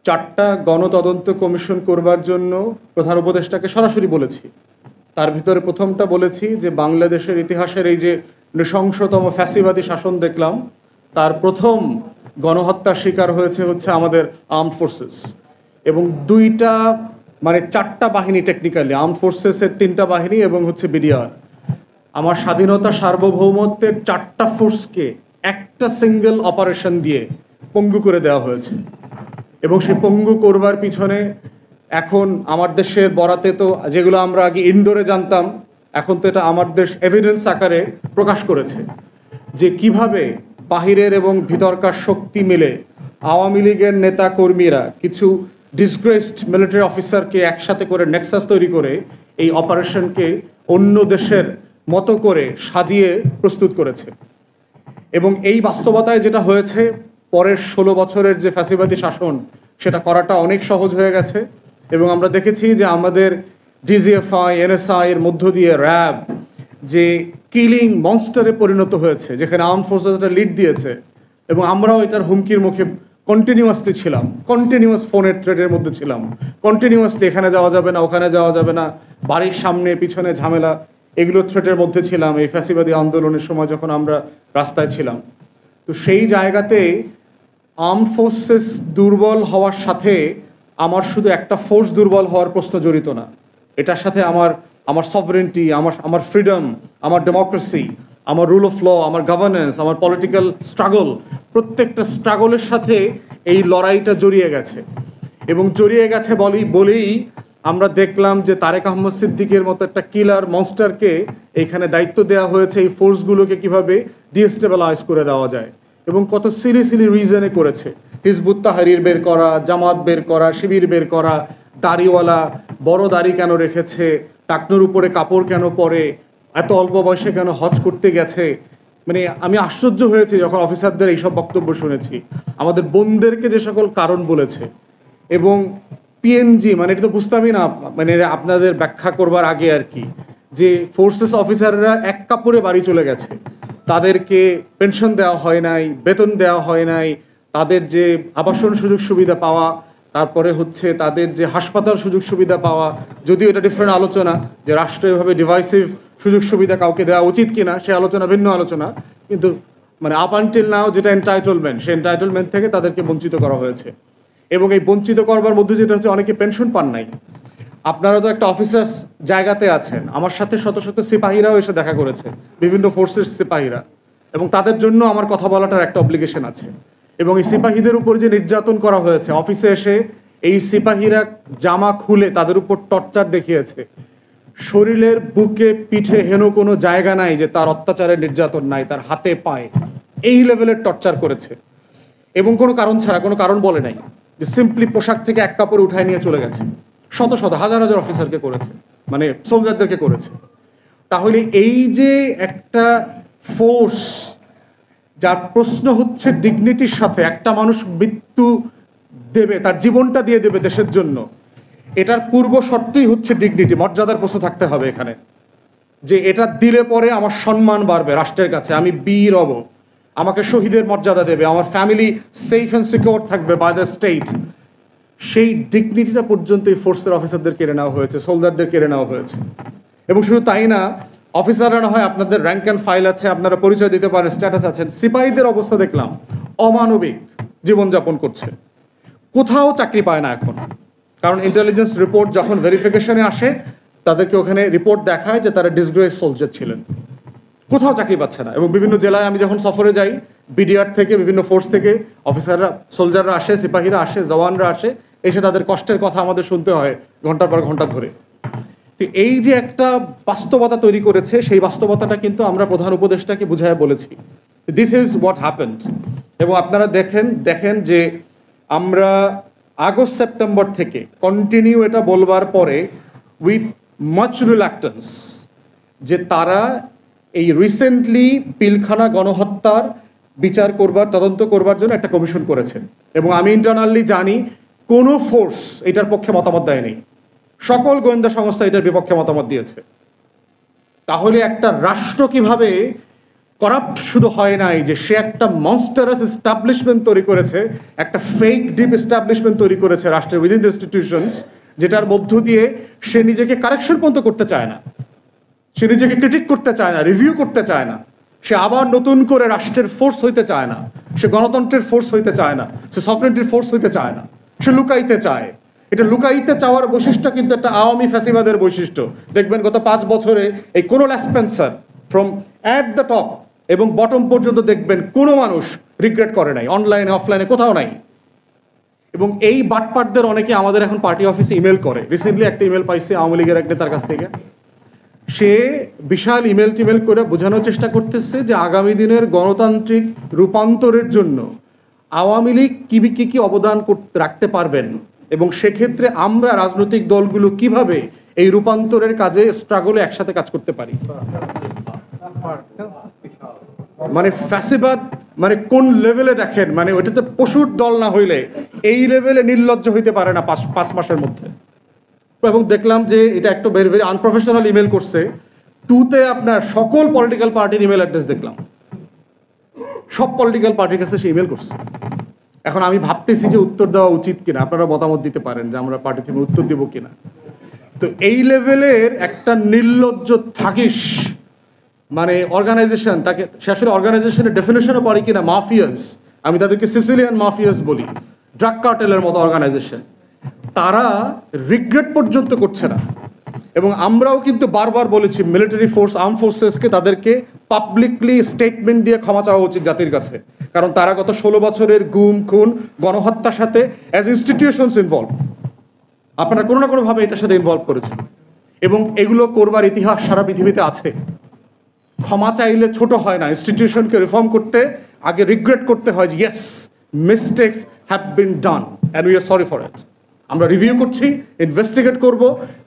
4টা গণতদন্ত কমিশন করবার জন্য প্রধান উপদেষ্টাকে সরাসরি বলেছি। তার ভিতরে প্রথমটা বলেছি যে বাংলাদেশের ইতিহাসের এই যে নৃশংসতম ফ্যাসিবাদী শাসন দেখলাম, তার প্রথম গণহত্যার শিকার হয়েছে হচ্ছে আমাদের আর্মড ফোর্সেস। এবং 4টা বাহিনী, টেকনিক্যালি আর্মড ফোর্সেসের 3টা বাহিনী এবং হচ্ছে বিডিআর, আমার স্বাধীনতা সার্বভৌমত্বের 4টা ফোর্সকে একটা সিঙ্গেল অপারেশন দিয়ে পঙ্গু করে দেওয়া হয়েছে। এবং সেই পঙ্গু করবার পিছনে এখন আমার দেশের বরাতে তো যেগুলো আমরা আগে ইনডোরে জানতাম, এখন তো এটা আমার দেশ এভিডেন্স আকারে প্রকাশ করেছে যে কিভাবে বাহিরের এবং ভিতরকার শক্তি মিলে আওয়ামী লীগের নেতা কর্মীরা কিছু ডিসগ্রেসড মিলিটারি অফিসারকে একসাথে করে নেক্সাস তৈরি করে এই অপারেশনকে অন্য দেশের মতো করে সাজিয়ে প্রস্তুত করেছে। এবং এই বাস্তবতায় যেটা হয়েছে, পরের 16 বছরের যে ফ্যাসিবাদী শাসন, সেটা করাটা অনেক সহজ হয়ে গেছে। এবং আমরা দেখেছি যে আমাদের ডিজিএফআই, এনএসআই এর মধ্য দিয়ে র্যাব যে কিলিং মনস্টারে পরিণত হয়েছে, যেখানে আর্ম ফোর্সেসরা লিড দিয়েছে, এবং আমরাও এটার হুমকির মুখে কন্টিনিউয়াসলি ছিলাম, কন্টিনিউয়াস ফোনের থ্রেটের মধ্যে ছিলাম, কন্টিনিউয়াসলি এখানে যাওয়া যাবে না, ওখানে যাওয়া যাবে না, বাড়ির সামনে পিছনে ঝামেলা, এগুলো থ্রেটের মধ্যে ছিলাম এই ফ্যাসিবাদী আন্দোলনের সময় যখন আমরা রাস্তায় ছিলাম। তো সেই জায়গাতে আর্ম ফোর্সেস দুর্বল হওয়ার সাথে আমার শুধু একটা ফোর্স দুর্বল হওয়ার প্রশ্ন জড়িত না, এটার সাথে আমার সভরেন্টি, আমার ফ্রিডম, আমার ডেমোক্রেসি, আমার রুল অফ ল, আমার গভর্নেন্স, আমার পলিটিক্যাল স্ট্রাগল, প্রত্যেকটা স্ট্রাগলের সাথে এই লড়াইটা জড়িয়ে গেছে। এবং জড়িয়ে গেছে বলেই আমরা দেখলাম যে তারেক আহমদ সিদ্দিকের মতো একটা কিলার মনস্টারকে এখানে দায়িত্ব দেওয়া হয়েছে এই ফোর্সগুলোকে কিভাবে ডিস্টেবিলাইজ করে দেওয়া যায়, এবং কত সিলি রিজনে করেছে। হিজবুত তাহরির বের করা, জামাত বের করা, শিবির বের করা, দাড়িওয়ালা বড় দাড়ি কেন রেখেছে, টাকনুর উপরে কাপড় কেন পরে, এত অল্প বয়সে কেন হজ করতে গেছে। মানে আমি আশ্চর্য হয়েছি যখন অফিসারদের এইসব বক্তব্য শুনেছি, আমাদের বোনদেরকে যে সকল কারণ বলেছে। এবং পিএনজি মানে এটা তো বুঝতামই না, মানে আপনাদের ব্যাখ্যা করবার আগে আর কি, যে ফোর্সেস অফিসাররা এক কাপড়ে বাড়ি চলে গেছে, তাদেরকে পেনশন দেওয়া হয় নাই, বেতন দেওয়া হয় নাই, তাদের যে আবাসন সুযোগ সুবিধা পাওয়া, তারপরে হচ্ছে তাদের যে হাসপাতাল সুযোগ সুবিধা পাওয়া, যদিও এটা ডিফারেন্ট আলোচনা যে রাষ্ট্র এভাবে ডিভাইসিভ সুযোগ সুবিধা কাউকে দেওয়া উচিত কিনা, সে আলোচনা ভিন্ন আলোচনা, কিন্তু মানে আপ আনটিল নাও যেটা এন্টাইটলমেন্ট, সেই এন্টাইটলমেন্ট থেকে তাদেরকে বঞ্চিত করা হয়েছে। এবং এই বঞ্চিত করবার মধ্যে যেটা হচ্ছে অনেকে পেনশন পান নাই। আপনারা তো একটা অফিসার্স জায়গাতে আছেন, আমার সাথে শত শত সিপাহীরাও এসে দেখা করেছে, বিভিন্ন ফোর্সের সিপাহীরা, এবং তাদের জন্য আমার কথা বলাটার একটা অব্লিগেশন আছে। এবং এই সিপাহীদের উপর যে নির্যাতন করা হয়েছে, অফিসে এসে এই সিপাহীরা জামা খুলে তাদের উপর টর্চার দেখিয়েছে, শরীরের বুকে পিঠে হেন কোনো জায়গা নাই যে তার অত্যাচারের নির্যাতন নাই, তার হাতে পায়ে এই লেভেলের টর্চার করেছে। এবং কোনো কারণ ছাড়া, কোনো কারণ বলে নাই, যে সিম্পলি পোশাক থেকে এক কাপড় উঠায় নিয়ে চলে গেছে। শত শত হাজার হাজার অফিসারকে করেছে, মানে সোলজারদেরকে করেছে। তাহলে এই যে একটা ফোর্স, যার প্রশ্ন হচ্ছে ডিগনিটির সাথে একটা মানুষ মৃত্যু দেবে, তার জীবনটা দিয়ে দেবে দেশের জন্য, এটার পূর্ব শর্তই হচ্ছে ডিগনিটি, মর্যাদার প্রশ্ন থাকতে হবে এখানে, যে এটা দিলে পরে আমার সম্মান বাড়বে রাষ্ট্রের কাছে, আমি বীর হব, আমাকে শহীদের মর্যাদা দেবে, আমার ফ্যামিলি সেফ অ্যান্ড সিকিউর থাকবে বাই দ্য স্টেট। সেই ডিগনিটিটা পর্যন্ত এই ফোর্সের অফিসারদের কেড়ে নেওয়া হয়েছে, সোলজারদের কেড়ে নেওয়া হয়েছে। এবং শুধু তাই না, অফিসাররা না হয় আপনাদের র্যাঙ্ক অ্যান্ড ফাইল আছে, আপনারা পরিচয় দিতে পারেন, স্ট্যাটাস আছেন, সিপাহীদের অবস্থা দেখলাম অমানবিক জীবনযাপন করছে, কোথাও চাকরি পায় না এখন। কারণ ইন্টেলিজেন্স রিপোর্ট যখন ভেরিফিকেশনে আসে, তাদেরকে ওখানে রিপোর্ট দেখায় যে তারা ডিসগ্রেস সোলজার ছিলেন, কোথাও চাকরি পাচ্ছে না। এবং বিভিন্ন জেলায় আমি যখন সফরে যাই, বিডিআর থেকে বিভিন্ন ফোর্স থেকে অফিসাররা, সোলজাররা আসে, সিপাহীরা আসে, জওয়ানরা আসে, এসে তাদের কষ্টের কথা আমাদের শুনতে হয় ঘন্টার পর ঘন্টা ধরে। তো এই যে একটা বাস্তবতা তৈরি করেছে, সেই বাস্তবতাটা কিন্তু আমরা প্রধান উপদেষ্টাকে বুঝায় বলেছি, দিস ইজ হোয়াট হ্যাপেন্ড। এবং আপনারা দেখেন যে আমরা আগস্ট সেপ্টেম্বর থেকে কন্টিনিউ এটা বলবার পরে উইথ মাচ রিল্যাক্টেন্স যে তারা এই রিসেন্টলি পিলখানা গণহত্যার বিচার করবার, তদন্ত করবার জন্য একটা কমিশন করেছেন। এবং আমি ইন্টারনালি জানি কোনো ফোর্স এটার পক্ষে মতামত দেয়নি, সকল গোয়েন্দা সংস্থা এটার বিপক্ষে মতামত দিয়েছে। তাহলে একটা রাষ্ট্র কিভাবে করাপ্ট শুধু হয় নাই, যে সে একটা মনস্টারাস এস্টাবলিশমেন্ট তৈরি করেছে, একটা ফেক ডিপ এস্টাবলিশমেন্ট তৈরি করেছে রাষ্ট্রের উইদিন দ্য ইনস্টিটিউশনস, যেটার মধ্য দিয়ে সে নিজেকে কারেকশন পর্যন্ত করতে চায় না, সে নিজেকে ক্রিটিক করতে চায় না, রিভিউ করতে চায় না, সে আবার নতুন করে রাষ্ট্রের ফোর্স হইতে চায় না, সে গণতন্ত্রের ফোর্স হইতে চায় না, সে সফরেন্টির ফোর্স হইতে চায় না, সে লুকাইতে চায়। এটা লুকাইতে চাওয়ার বৈশিষ্ট্য কিন্তু একটা আওয়ামী ফ্যাসিবাদের বৈশিষ্ট্য। দেখবেন গত 5 বছরে এই কোনোলা স্পেন্সার ফ্রম অ্যাট দ্য টপ এবং বটম পর্যন্ত দেখবেন কোনো মানুষ রিগ্রেট করে নাই, অনলাইনে অফলাইনে কোথাও নাই। এবং এই বাটপাটদের অনেকে আমাদের এখন পার্টি অফিসে ইমেল করে। রিসেন্টলি একটা ইমেল পাইছে আওয়ামী লীগের এক নেতার কাছ থেকে, সে বিশাল ইমেল টিমেল করে বোঝানোর চেষ্টা করতেছে যে আগামী দিনের গণতান্ত্রিক রূপান্তরের জন্য আওয়ামী লীগ কি অবদান রাখতে পারবেন, এবং সেক্ষেত্রে আমরা রাজনৈতিক দলগুলো কিভাবে এই রূপান্তরের কাজে স্ট্রাগলে একসাথে কাজ করতে পারি। মানে ফ্যাসিবাদ মানে কোন লেভেলে দেখেন, মানে ওইটাতে পশুর দল না হইলে এই লেভেলে নির্লজ্জ হইতে পারে না 5 মাসের মধ্যে। এবং দেখলাম যে এটা একটা ভেরি ভেরি আনপ্রফেশনাল ইমেল করছে। 2তে আপনার সকল পলিটিক্যাল পার্টির ইমেল অ্যাড্রেস দেখলাম, সব পলিটিক্যাল পার্টির কাছে সে ইমেল করছে। এখন আমি ভাবতেছি যে উত্তর দেওয়া উচিত কিনা, আপনারা মতামত দিতে পারেন যে আমরা পার্টি থেকে উত্তর দেবো কিনা। তো এই লেভেলের একটা নির্লজ্জ থাকিস মানে অর্গানাইজেশন, তাকে সে আসলে অর্গানাইজেশনের ডেফিনেশনও পড়ে কিনা, মাফিয়াস, আমি তাদেরকে সিসিলিয়ান মাফিয়াস বলি, ড্রাগ কার্টেলের মতো অর্গানাইজেশন, তারা রিগ্রেট পর্যন্ত করছে না। এবং আমরাও কিন্তু বারবার বলেছি মিলিটারি ফোর্স, আর্ম ফোর্সেসকে তাদেরকে পাবলিকলি স্টেটমেন্ট দিয়ে ক্ষমা চাওয়া উচিত জাতির কাছে, কারণ তারা গত 16 বছরের গুম খুন গণহত্যার সাথে অ্যাজ ইনস্টিটিউশনস ইনভলভ, আপনারা কোনো না কোনোভাবে এটার সাথে ইনভলভ করেছেন এবং এগুলো করবার ইতিহাস সারা পৃথিবীতে আছে। ক্ষমা চাইলে ছোট হয় না, ইনস্টিটিউশনকে রিফর্ম করতে আগে রিগ্রেট করতে হয় যে yes mistakes have been done and we are sorry for it. আমরা রিভিউ করছি, ইনভেস্টিগেট করব,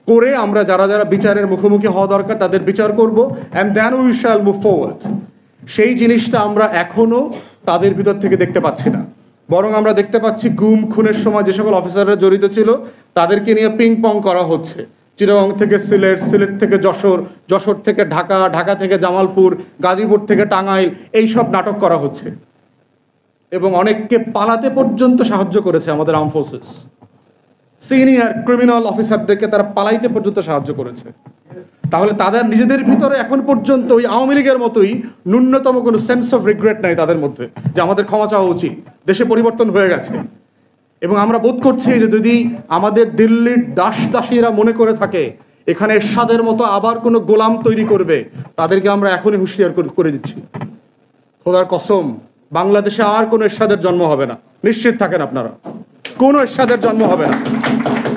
করে আমরা যারা যারা বিচারের মুখোমুখি হওয়া দরকার তাদের বিচার করব, and then we shall move forward. সেই জিনিসটা আমরা এখনো তাদের ভিতর থেকে দেখতে পাচ্ছি না, বরং আমরা দেখতে পাচ্ছি গুম খুনের সময় যে সকল অফিসাররা জড়িত ছিল তাদেরকে নিয়ে পিং পং করা হচ্ছে। চিটাগং থেকে সিলেট, সিলেট থেকে যশোর, যশোর থেকে ঢাকা, ঢাকা থেকে জামালপুর, গাজীপুর থেকে টাঙ্গাইল, এইসব নাটক করা হচ্ছে এবং অনেককে পালাতে পর্যন্ত সাহায্য করেছে আমাদের আর্ম ফোর্সেস। সিনিয়র ক্রিমিনাল অফিসারদেরকে তারা পালাইতে পর্যন্ত সাহায্য করেছে। তাহলে তাদের নিজেদের ভিতরে এখন পর্যন্ত ওই আওয়ামী লীগের মতোই ন্যূনতম কোনো সেন্স অফ রিগ্রেট নাই তাদের মধ্যে যে আমাদের ক্ষমা চাওয়া উচিত, দেশে পরিবর্তন হয়ে গেছে। এবং আমরা বোধ করছি যে যদি আমাদের দিল্লির দাসীরা মনে করে থাকে এখানে এরশাদের মতো আবার কোনো গোলাম তৈরি করবে, তাদেরকে আমরা এখনই হুঁশিয়ার করে দিচ্ছি, খোদার কসম বাংলাদেশে আর কোনো এরশাদের জন্ম হবে না, নিশ্চিত থাকেন আপনারা, কোনো এরশাদের জন্ম হবে না,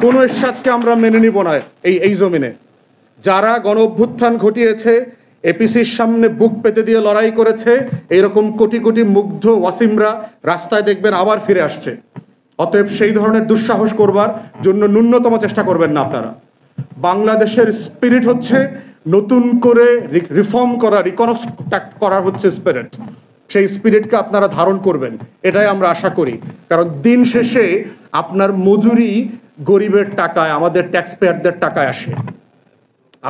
কোনো এরশাদকে আমরা মেনে নিব না এই জমিনে। যারা গণ অভ্যুত্থান ঘটিয়েছে, এপিসির সামনে বুক পেতে দিয়ে লড়াই করেছে, এইরকম কোটি কোটি মুগ্ধ ওয়াসিমরা রাস্তায় দেখবেন আবার ফিরে আসছে। অতএব সেই ধরনের দুঃসাহস করবার জন্য ন্যূনতম চেষ্টা করবেন না আপনারা। বাংলাদেশের স্পিরিট হচ্ছে নতুন করে রিফর্ম করা, রিকনস্ট্রাক্ট করার হচ্ছে স্পিরিট। সেই স্পিরিটকে আপনারা ধারণ করবেন, এটাই আমরা আশা করি। কারণ দিন শেষে আপনার মজুরি গরিবের টাকায়, আমাদের ট্যাক্স পেয়ারদের টাকায় আসে।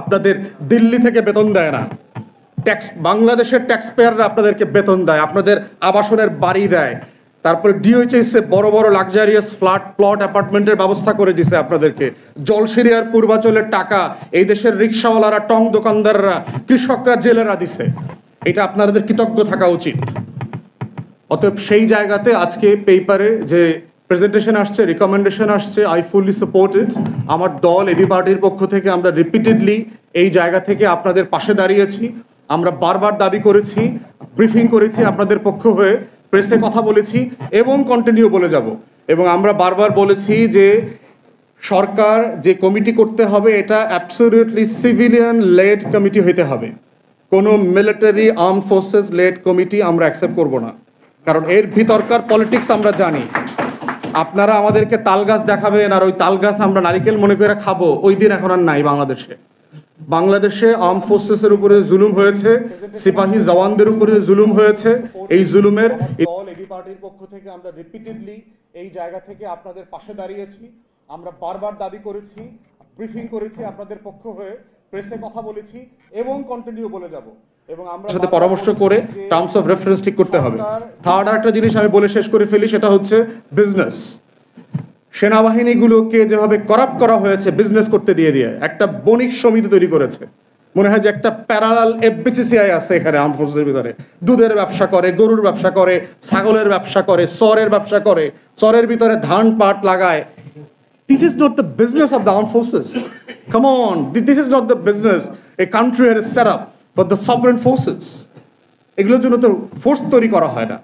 আপনাদের দিল্লি থেকে বেতন দেয় না, বাংলাদেশের ট্যাক্স পেয়াররা আপনাদেরকে বেতন দেয়, আপনাদের আবাসনের বাড়ি দেয়, তারপরে ডিওএইচএস বড় বড় লাক্সারিয়াস প্লট অ্যাপার্টমেন্টের ব্যবস্থা করে দিছে আপনাদেরকে। জলসিরিয়ার পূর্বাচলের টাকা এই দেশের রিক্সাওয়ালারা, টং দোকানদাররা, কৃষকরা, জেলেরা দিছে। এটা আপনাদের কৃতজ্ঞ থাকা উচিত। অতএব সেই জায়গাতে আজকে পেপারে যে প্রেজেন্টেশন আসছে, রিকমেন্ডেশন আসছে, আই ফুললি সাপোর্ট ইট। আমার দল এবি পার্টির পক্ষ থেকে আমরা রিপিটেডলি এই জায়গা থেকে আপনাদের পাশে দাঁড়িয়েছি। আমরা বারবার দাবি করেছি, ব্রিফিং করেছি আপনাদের পক্ষ হয়ে, প্রেসে কথা বলেছি এবং কন্টিনিউ বলে যাব। এবং আমরা বারবার বলেছি যে সরকার যে কমিটি করতে হবে এটা অ্যাবসলিউটলি সিভিলিয়ান লেড কমিটি হইতে হবে, কোনো military arm forces led committee আমরা অ্যাকসেপ্ট করব না। কারণ এর ভিতরকার পলিটিক্স আমরা জানি। আপনারা আমাদেরকে তাল গাছ দেখাবেন আর ওই তাল গাছ আমরা নারিকেল মনে করে খাবো, ওই দিন এখন আর নাই বাংলাদেশে। বাংলাদেশে আর্ম ফোর্সেসের উপরে জুলুম হয়েছে, সিপাহী জওয়ানদের উপরে জুলুম হয়েছে। এই জুলুমের দল এবি পার্টির পক্ষ থেকে আমরা রিপিটেডলি এই জায়গা থেকে আপনাদের পাশে দাঁড়িয়েছি। আমরা বারবার দাবি করেছি, ব্রিফিং করেছি আপনাদের পক্ষ হয়ে, প্রেসে কথা বলেছি এবং কন্টিনিউ বলে যাব। এবং আমরা সাথে পরামর্শ করে টার্মস অফ রেফারেন্স ঠিক করতে হবে। থার্ড আরেকটা জিনিস আমি বলে শেষ করে ফেলি, সেটা হচ্ছে বিজনেস। সেনাবাহিনীগুলোকে যেভাবে করাপ্ট করা হয়েছে বিজনেস করতে দিয়ে একটা বণিক সমিতি তৈরি করেছে, মনে হয় যে একটা প্যারালাল এফবিসিসিআই আছে এখানে আর্ম ফোর্সের ভিতরে। দুধের ব্যবসা করে, গরুর ব্যবসা করে, ছাগলের ব্যবসা করে, সরের ব্যবসা করে, সরের ভিতরে ধান পাট লাগায়। This is not the business of the armed forces. Come on, this is not the business a country has set up for the sovereign forces. এগুলোর জন্য তো ফোর্স তৈরি করা হয় না।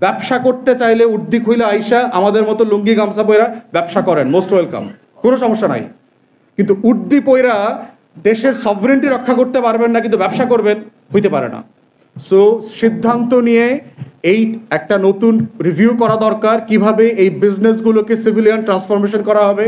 ব্যবসা করতে চাইলে উর্দি খুইলে আইসা আমাদের মতো লুঙ্গি গামছা পয়রা ব্যবসা করেন, মোস্ট ওয়েলকাম, কোনো সমস্যা নাই। কিন্তু উর্দি পয়রা দেশের সভরেন্টি রক্ষা করতে পারবেন না, কিন্তু ব্যবসা করবেন, হইতে পারে না। সো সিদ্ধান্ত নিয়ে এই একটা নতুন রিভিউ করা দরকার, কিভাবে এই বিজনেসগুলোকে সিভিলিয়ান ট্রান্সফরমেশন করা হবে।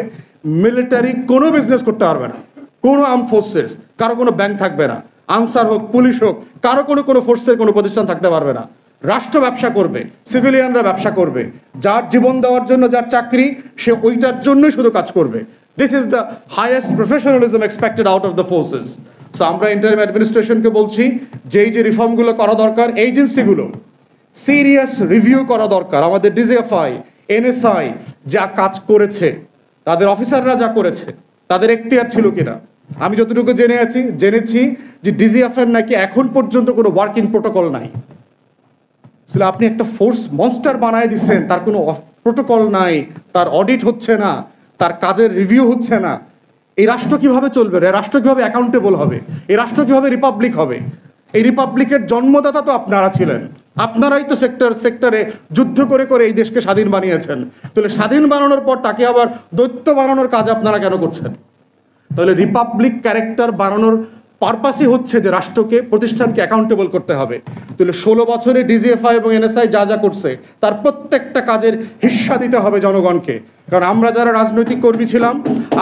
মিলিটারি কোনো বিজনেস করতে পারবে না, কোনো আর্ম ফোর্সেস, কারো কোনো ব্যাংক থাকবে না, আনসার হোক, পুলিশ হোক, কারো কোনো ফোর্সের কোনো প্রতিষ্ঠান থাকতে পারবে না। রাষ্ট্র ব্যবসা করবে, সিভিলিয়ানরা ব্যবসা করবে, যার জীবন দেওয়ার জন্য যার চাকরি সে ওইটার জন্যই শুধু কাজ করবে। This is the highest professionalism expected out of the forces. So আমরা ইন্টারিম অ্যাডমিনিস্ট্রেশনকে বলছি যেই যে রিফর্মগুলো করা দরকার, এজেন্সিগুলো সিরিয়াস রিভিউ করা দরকার। আমাদের ডিজিএফআই, এনএসআই যা কাজ করেছে, তাদের অফিসাররা যা করেছে, তাদের এখতিয়ার ছিল কিনা। আমি যতটুকু জেনেছি যে ডিজিএফআই নাকি এখন পর্যন্ত কোনো ওয়ার্কিং প্রোটোকল নাই। আসলে আপনি একটা ফোর্স মনস্টার বানায় দিচ্ছেন, তার কোনো প্রোটোকল নাই, তার অডিট হচ্ছে না, তার কাজের রিভিউ হচ্ছে না, এই রাষ্ট্র কিভাবে চলবে? এই রাষ্ট্র কিভাবে অ্যাকাউন্টেবল হবে? এই রাষ্ট্র কিভাবে রিপাবলিক হবে? এই রিপাবলিকের জন্মদাতা তো আপনারা ছিলেন, আপনারাই তো সেক্টরে যুদ্ধ করে করে এই দেশকে স্বাধীন বানিয়েছেন। তাহলে স্বাধীন বানানোর পর তাকে আবার দৈত্য বানানোর কাজ আপনারা কেন করছেন? তাহলে রিপাবলিক ক্যারেক্টার বানানোর পারপাসই হচ্ছে যে রাষ্ট্রকে, প্রতিষ্ঠানকে অ্যাকাউন্টেবল করতে হবে। তাহলে 16 বছরে ডিজিএফআই এবং এনএসআই যা যা করছে তার প্রত্যেকটা কাজের হিস্সা দিতে হবে জনগণকে। কারণ আমরা যারা রাজনৈতিক কর্মী ছিলাম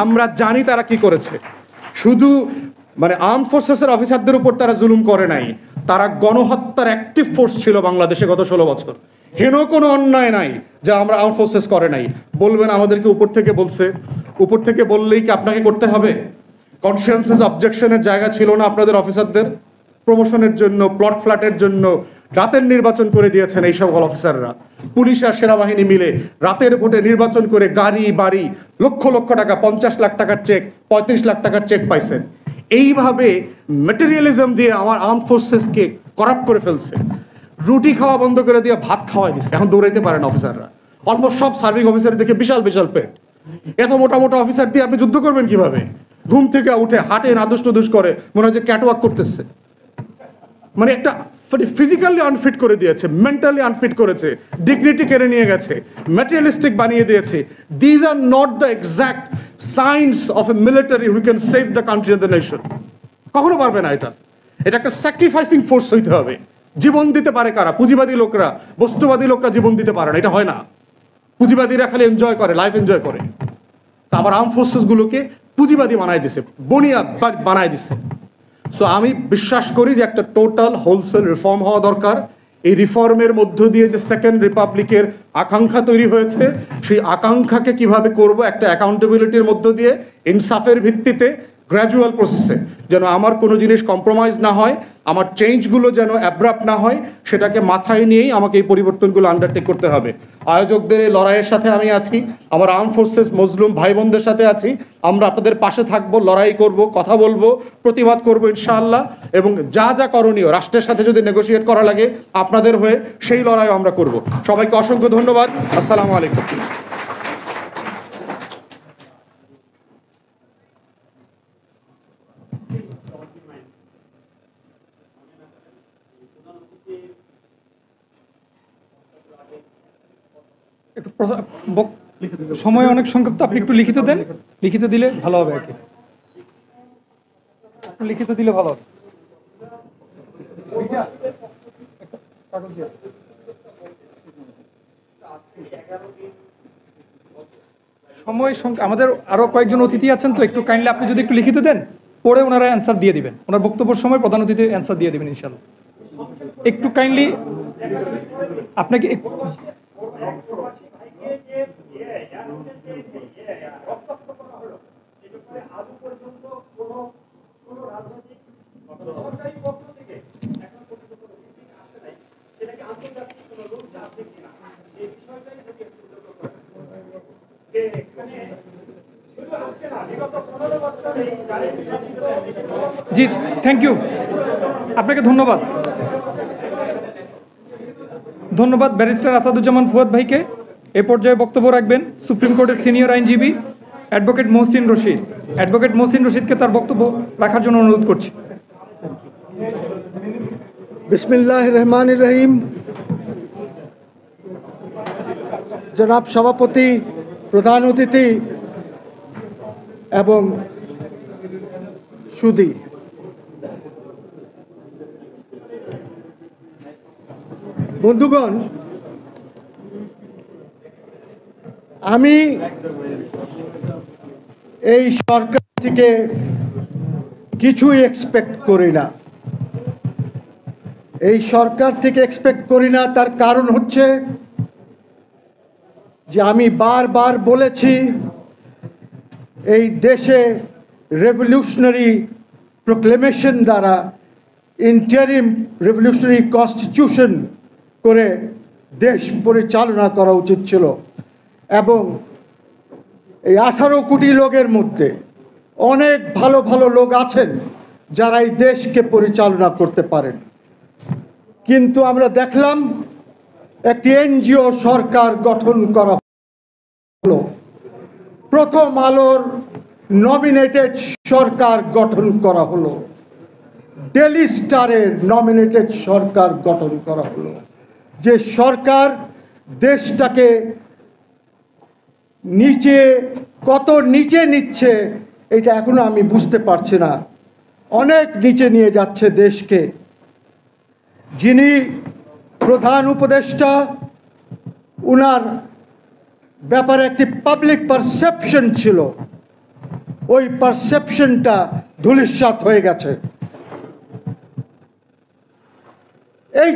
আমরা জানি তারা কি করেছে। শুধু মানে আর্ম ফোর্সেসের অফিসারদের উপর তারা জুলুম করে নাই, তারা গণহত্যার অ্যাক্টিভ ফোর্স ছিল বাংলাদেশে গত 16 বছর। হেন কোনো অন্যায় নাই যা আমরা আর্ম ফোর্সেস করে নাই। বলবেন আমাদেরকে উপর থেকে বলছে, উপর থেকে বললেই কি আপনাকে করতে হবে? কনসিয়াসনেস অবজেকশনের জায়গা ছিল না আপনাদের অফিসারদের? প্রমোশনের জন্য, প্লট ফ্ল্যাটের জন্য রাতের নির্বাচন করে দিয়েছেন এই সকল অফিসাররা। পুলিশ আর সেনাবাহিনী মিলে রাতের ভোটে নির্বাচন করে গাড়ি বাড়ি লক্ষ লক্ষ টাকা, 50 লাখ টাকার চেক, 35 লাখ টাকার চেক পাইছেন। এইভাবে ম্যাটেরিয়ালিজম দিয়ে আমার আর্ম ফোর্সেসকে করাপ্ট করে ফেলছে। রুটি খাওয়া বন্ধ করে দিয়ে ভাত খাওয়াই দিচ্ছে, এখন দৌড়াইতে পারেন অফিসাররা। অলমোস্ট সব সার্ভিং অফিসার দেখে বিশাল বিশাল পেট। এত মোটা মোটা অফিসার দিয়ে আপনি যুদ্ধ করবেন কিভাবে? ঘুম থেকে উঠে হাঁটে নাদুস নদুস করে, মনে হয় যে ক্যাটওয়াক করতেছে। মানে একটা ফিজিক্যালি আনফিট করে দিয়েছে, মেন্টালি আনফিট করেছে, ডিগনিটি কেড়ে নিয়ে গেছে, ম্যাটেরিয়ালিস্টিক বানিয়ে দিয়েছে। These are not the exact signs of A military who can save the country and the nation. কখনো পারবে না এটা। এটা একটা স্যাক্রিফাইসিং ফোর্স হইতে হবে। জীবন দিতে পারে কারা? পুঁজিবাদী লোকরা, বস্তুবাদী লোকরা জীবন দিতে পারে না, এটা হয় না। পুঁজিবাদীরা খালি এনজয় করে, লাইফ এনজয় করে। আমার আর্ম ফোর্সেস গুলোকে পুঁজিবাদী বানাই দিছে, বনিয়া বানাই দিছে। সো আমি বিশ্বাস করি যে একটা টোটাল হোলসেল রিফর্ম হওয়া দরকার। এই রিফর্মের মধ্য দিয়ে যে সেকেন্ড রিপাবলিকের আকাঙ্ক্ষা তৈরি হয়েছে, সেই আকাঙ্ক্ষাকে কিভাবে করব একটা অ্যাকাউন্টেবিলিটির মধ্য দিয়ে, ইনসাফের ভিত্তিতে, গ্র্যাজুয়াল প্রসেসে, যেন আমার কোনো জিনিস কম্প্রোমাইজ না হয়, আমার চেঞ্জগুলো যেন অ্যাব্রাপ্ট না হয়, সেটাকে মাথায় নিয়েই আমাকে এই পরিবর্তনগুলো আন্ডারটেক করতে হবে। আয়োজকদের এই লড়াইয়ের সাথে আমি আছি, আমার আর্ম ফোর্সেস মজলুম ভাই বোনদের সাথে আছি। আমরা আপনাদের পাশে থাকবো, লড়াই করব, কথা বলবো, প্রতিবাদ করব ইনশাআল্লাহ। এবং যা যা করণীয়, রাষ্ট্রের সাথে যদি নেগোশিয়েট করা লাগে আপনাদের হয়ে, সেই লড়াইও আমরা করব। সবাইকে অসংখ্য ধন্যবাদ। আসসালামু আলাইকুম। একটু সময় অনেক সংক্ষিপ্ত, আপনি একটু লিখিত দেন, লিখিত দিলে ভালো হবে আর কি। লিখিত দিলে ভালো হবে। সময় আমাদের আরো কয়েকজন অতিথি আছেন, তো একটু কাইন্ডলি আপনি যদি একটু লিখিত দেন, পরে ওনারা অ্যান্সার দিয়ে দিবেন। ওনার বক্তব্যের সময় প্রধান অতিথি অ্যান্সার দিয়ে দিবেন ইনশাআল্লাহ। একটু কাইন্ডলি আপনাকে জি, থ্যাংক ইউ, আপনাকে ধন্যবাদ। ধন্যবাদ ব্যারিস্টার আসাদুজ্জামান ফুয়াদ ভাইকে। এ পর্যায়ে বক্তব্য রাখবেন সুপ্রিম কোর্টের সিনিয়র আইনজীবী অ্যাডভোকেট মহসিন রশিদ। অ্যাডভোকেট মহসিন রশিদকে তার বক্তব্য রাখার জন্য অনুরোধ করছি। বিসমিল্লাহির রহমানির রহিম। জনাব সভাপতি, প্রধান অতিথি এবং সুধী, বন্ধুগণ, আমি এই সরকার থেকে কিছুই এক্সপেক্ট করি না। এই সরকার থেকে এক্সপেক্ট করি না, তার কারণ হচ্ছে যে আমি বারবার বলেছি এই দেশে রেভলিউশনারি প্রোক্লেমেশন দ্বারা ইন্টারিম রেভলিউশনারি কনস্টিটিউশন করে দেশ পরিচালনা করা উচিত ছিল। এবং এই 18 কোটি লোকের মধ্যে অনেক ভালো ভালো লোক আছেন যারা এই দেশকে পরিচালনা করতে পারেন। কিন্তু আমরা দেখলাম একটি এনজিও সরকার গঠন করা হলো। প্রথম আলোর নমিনেটেড সরকার গঠন করা হলো, ডেলি স্টারের নমিনেটেড সরকার গঠন করা হলো, যে সরকার দেশটাকে নিচে কত নিচে নিচ্ছে এটা এখনো আমি বুঝতে পারছি না, অনেক নিচে নিয়ে যাচ্ছে দেশকে। যিনি প্রধান উপদেষ্টা, উনার ব্যাপারে একটি পাবলিক পারসেপশন ছিল, ওই পারসেপশনটা ধূলিসাৎ হয়ে গেছে। এই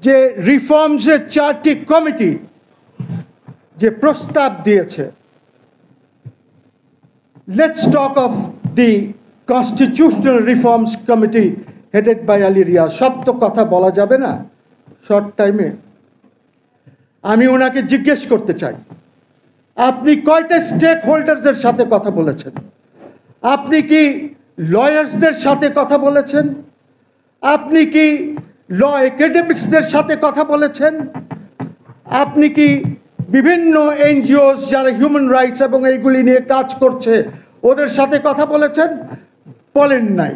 যে রিফর্মসের 4টি কমিটি যে প্রস্তাব দিয়েছে, let's talk of the constitutional reforms committee headed by Ali Riaz. সব তো কথা বলা যাবে না শর্ট টাইমে। আমি ওনাকে জিজ্ঞেস করতে চাই, আপনি কয়টা স্টেক হোল্ডারদের সাথে কথা বলেছেন? আপনি কি লয়ার্সদের সাথে কথা বলেছেন? আপনি কি ল একাডেমিক্সদের সাথে কথা বলেছেন? আপনি কি বিভিন্ন এনজিওস যারা হিউম্যান রাইটস এবং এইগুলি নিয়ে কাজ করছে ওদের সাথে কথা বলেছেন? বলেন নাই।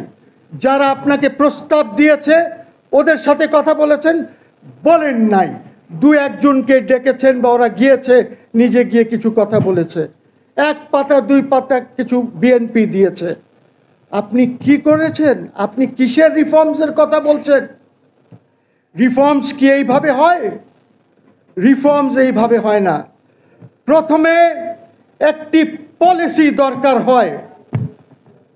যারা আপনাকে প্রস্তাব দিয়েছে ওদের সাথে কথা বলেছেন? বলেন নাই। দু একজনকে ডেকেছেন বা ওরা গিয়েছে, নিজে গিয়ে কিছু কথা বলেছে, 1 পাতা 2 পাতা কিছু বিএনপি দিয়েছে। আপনি কি করেছেন? আপনি কিসের রিফর্মসের কথা বলছেন? রিফর্মস কি এইভাবে হয়? রিফর্মস এইভাবে হয় না। প্রথমে একটি পলিসি দরকার হয়,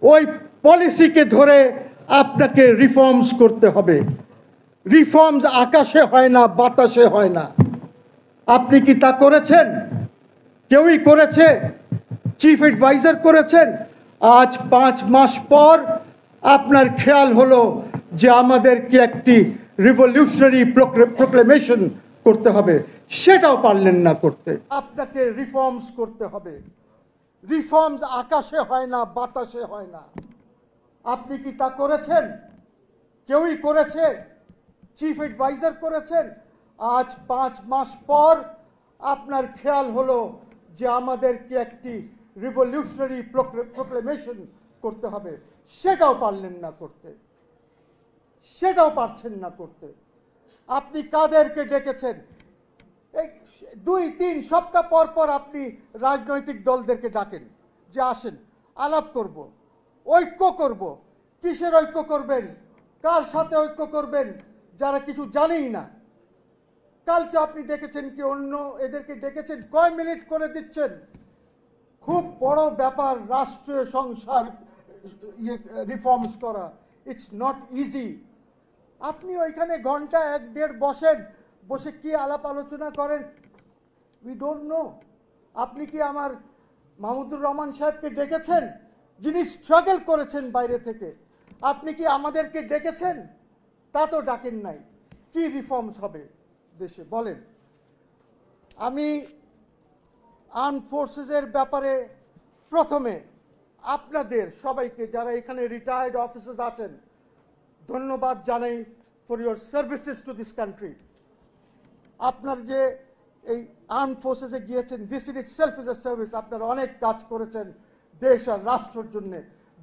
ওই পলিসিকে ধরে আপনাকে রিফর্মস করতে হবে। রিফর্মস আকাশে হয় না, বাতাসে হয় না। আপনি কি তা করেছেন? কেউই করেছে? চিফ অ্যাডভাইজার করেছেন? আজ 5 মাস পর আপনার খেয়াল হলো যে আমাদেরকে একটি রিভলিউশনারি প্রোক্লেমেশন করতে হবে, সেটাও পারলেন না করতে। আপনাকে রিফর্মস করতে হবে। রিফর্মস আকাশে হয় না, বাতাসে হয় না। আপনি কি তা করেছেন? কেউই করেছে? চিফ অ্যাডভাইজার করেছেন? আজ 5 মাস পর আপনার খেয়াল হলো যে আমাদেরকে একটি রিভলিউশনারি প্রোক্লেমেশন করতে হবে, সেটাও পারলেন না করতে। সেটাও পারছেন না করতে। আপনি কাদেরকে ডেকেছেন? এই 2-3 সপ্তাহ পর পর আপনি রাজনৈতিক দলদেরকে ডাকেন যে আসেন, আলাপ করব, ঐক্য করব। কিসের ঐক্য করবেন? কার সাথে ঐক্য করবেন? যারা কিছু জানেই না। কালকে আপনি ডেকেছেন কি অন্য এদেরকে ডেকেছেন, কয় মিনিট করে দিচ্ছেন। খুব বড় ব্যাপার রাষ্ট্রীয় সংসার রিফর্মস করা, ইটস নট ইজি। আপনি ওইখানে ঘন্টা 1-1.5 বসেন, বসে কি আলাপ আলোচনা করেন উই ডোন্ট নো। আপনি কি আমার মাহমুদুর রহমান সাহেবকে ডেকেছেন যিনি স্ট্রাগল করেছেন বাইরে থেকে? আপনি কি আমাদেরকে ডেকেছেন? তা তো ডাকেন নাই। কি রিফর্মস হবে দেশে বলেন? আমি আর্মড ফোর্সেসের ব্যাপারে প্রথমে আপনাদের সবাইকে যারা এখানে রিটায়ার্ড অফিসার্স আছেন ধন্যবাদ জানাই for your services to this country. আপনার যে এই আর্মড ফোর্সেসে গিয়েছেন, this in itself is a service. আপনারা অনেক কাজ করেছেন দেশ আর রাষ্ট্রের জন্য,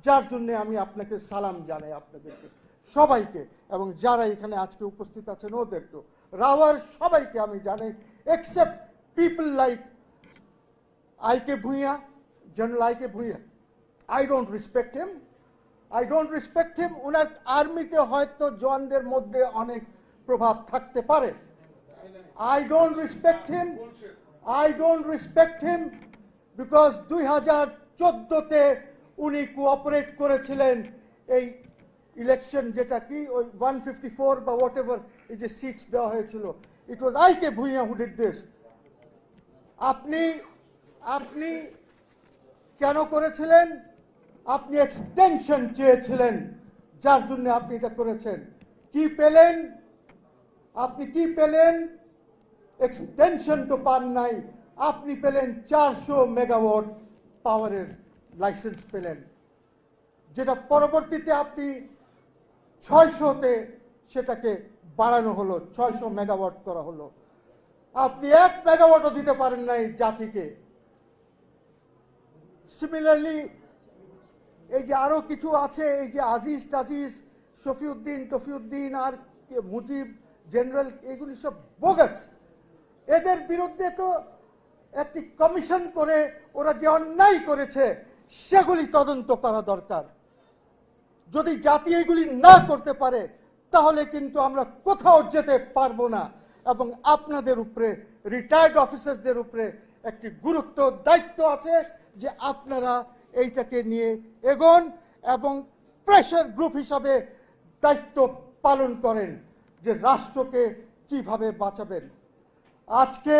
যার জন্য আমি আপনাকে সালাম জানাই আপনাদেরকে সবাইকে, এবং যারা এখানে আজকে উপস্থিত আছেন ওদেরকেও, রাওয়ার সবাইকে আমি জানাই, এক্সেপ্ট পিপল লাইক আইকে Bhuiyan, general IK Bhuiyan. I don't respect him, I don't respect him. ওনার আর্মিতে হয়তো জওয়ানদের মধ্যে অনেক প্রভাব থাকতে পারে। I don't respect him. I don't respect him because 2014-তে উনি কোঅপারেট করেছিলেন এই ইলেকশন, যেটা কি ওই 154 বা হোয়াটএভার এই যে সিটস দেওয়া হয়েছিল, ইট ওয়াজ আইকে ভূঁইয়া হু ডিড দিস। আপনি কেন করেছিলেন? আপনি এক্সটেনশন চেয়েছিলেন, যার জন্য আপনি এটা করেছেন। কি পেলেন? আপনি কি পেলেন? এক্সটেনশন তো পান নাই, আপনি পেলেন 400 মেগাওয়াট পাওয়ারের লাইসেন্স পেলেন, যেটা পরবর্তীতে আপনি 600-তে সেটাকে বাড়ানো হলো, 600 মেগাওয়াট করা হলো। আপনি 1 মেগাওয়াটও দিতে পারেন নাই জাতিকে। সিমিলারলি এই যে আরো কিছু আছে, এই যে আজিজ টাজিজ, শফিউদ্দিন টফিউদ্দিন আর মুজিব জেনারেল, এগুলি সব বোগাস। এদের বিরুদ্ধে তো একটি কমিশন করে ওরা যে অন্যায় করেছে সেগুলি তদন্ত করা দরকার। যদি জাতি এগুলি না করতে পারে তাহলে কিন্তু আমরা কোথাও যেতে পারবো না। এবং আপনাদের উপরে, রিটায়ার্ড অফিসারদের উপরে একটি গুরুত্ব দায়িত্ব আছে যে আপনারা এইটাকে নিয়ে এগোন এবং প্রেশার গ্রুপ হিসাবে দায়িত্ব পালন করেন যে রাষ্ট্রকে কিভাবে বাঁচাবেন। আজকে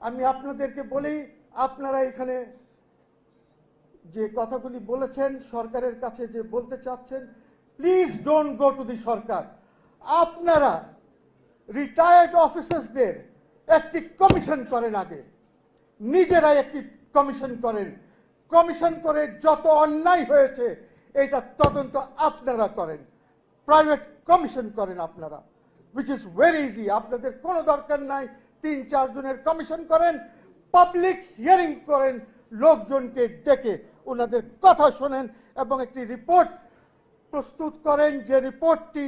আমি আপনাদেরকে বলি, আপনারা এখানে যে কথাগুলি বলেছেন, সরকারের কাছে যে বলতে চাচ্ছেন, please don't go to the সরকার। আপনারা রিটায়ার্ড অফিসারদের একটি কমিশন করেন, আগে নিজেরাই একটি কমিশন করেন, কমিশন করে যত অন্যায় হয়েছে এটা তদন্ত আপনারা করেন, প্রাইভেট কমিশন করেন আপনারা, which is very easy। আপনাদের কোনো দরকার নাই 3-4 জনের কমিশন করেন, পাবলিক হিয়ারিং করেন, লোকজনকে ডেকে ওনাদের কথা শোনেন এবং একটি রিপোর্ট প্রস্তুত করেন, যে রিপোর্টটি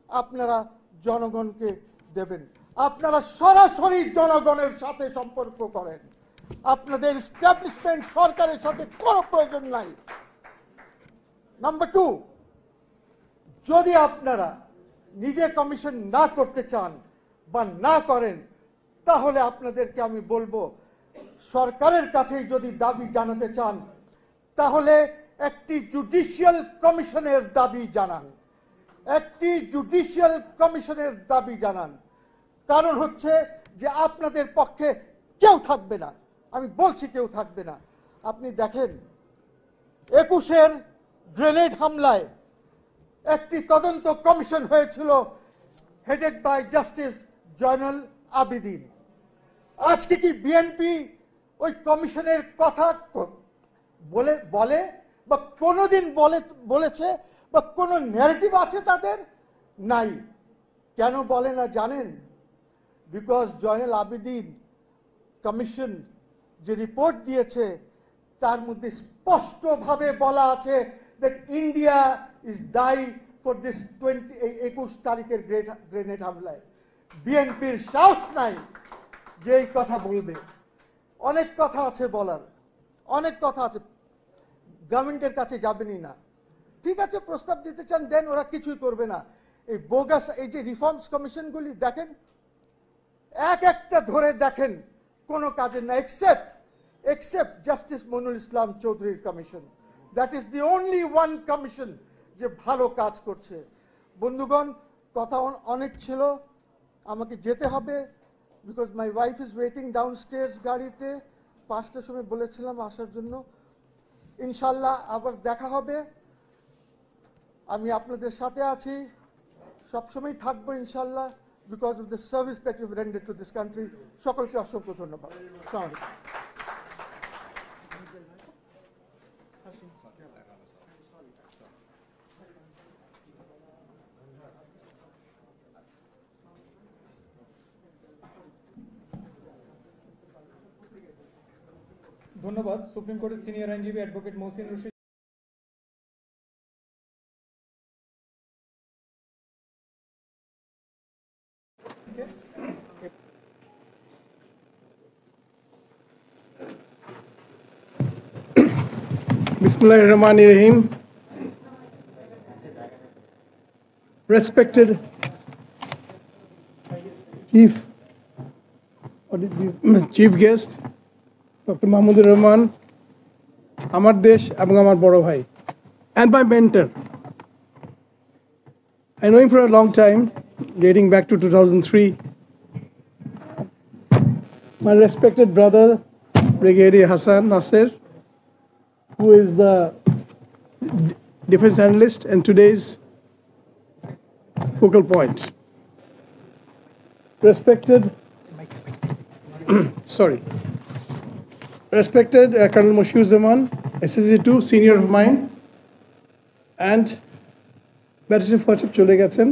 আপনারা জনগণকে দেবেন। আপনারা সরাসরি জনগণের সাথে সম্পর্ক করেন, আপনাদের এস্টাবলিশমেন্ট সরকারের সাথে কোনো প্রয়োজন নাই। নাম্বার 2, যদি আপনারা নিজে কমিশন না করতে চান বা না করেন, তাহলে আপনাদেরকে আমি বলবো সরকারের কাছে যদি দাবি জানাতে চান তাহলে একটি জুডিশিয়াল কমিশনের দাবি জানান, একটি জুডিশিয়াল কমিশনের দাবি জানান। কারণ হচ্ছে যে আপনাদের পক্ষে কেউ থাকবে না, আমি বলছি কেউ থাকবে না। আপনি দেখেন 21-এর গ্রেনেড হামলায় একটি তদন্ত কমিশন হয়েছিল, headed by justice Zainul Abedin. আজকে কি বিএনপি ওই কমিশনের কথা বলে বা কোনোদিন বলেছে বা কোনো ন্যারেটিভ আছে তাদের? নাই। কেন বলে না জানেন? বিকজ জয়নুল আবেদিন কমিশন যে রিপোর্ট দিয়েছে তার মধ্যে স্পষ্টভাবে বলা আছে that India is dayi for this 21 তারিখের গ্রেনেড হামলায়। বিএনপির সাহস নাই যে এই কথা বলবে। অনেক কথা আছে বলার, অনেক কথা আছে, গভর্নমেন্টের কাছে যাবেনই না। ঠিক আছে, প্রস্তাব দিতে চান দেন, ওরা কিছুই করবে না। এই বোগাস এই যে রিফর্মস কমিশনগুলি দেখেন, এক একটা ধরে দেখেন কোনো কাজের না, এক্সেপ্ট জাস্টিস মইনুল ইসলাম চৌধুরীর commission. That is the only one commission যে ভালো কাজ করছে। বন্ধুগণ, কথা অনেক ছিল, আমাকে যেতে হবে, because my wife is waiting ডাউনস্টেয়ার্স গাড়িতে। 5টার সময় বলেছিলাম আসার জন্য। ইনশাল্লাহ আবার দেখা হবে। আমি আপনাদের সাথে আছি, সবসময় থাকবো ইনশাল্লাহ, because of the service that you rendered to this country. সকলকে অসংখ্য ধন্যবাদ। আসসালামু আলাইকুম। ধন্যবাদ সুপ্রিম কোর্টের সিনিয়র আইনজীবী advocate Mohsin Rashid. Bismillahirrahmanirrahim. Respected Chief Guest, Dr. Mahmoud Rahman, আমার দেশ এবং আমার বড় ভাই, and my mentor. I know him for a long time, dating back to 2003. My respected brother, Brigadier Hassan Nasser, who is the defense analyst and today's focal point. Respected, respected Colonel Moshiur Zaman, SSC2 senior of mine, and Barrister Fawcett chole gechen,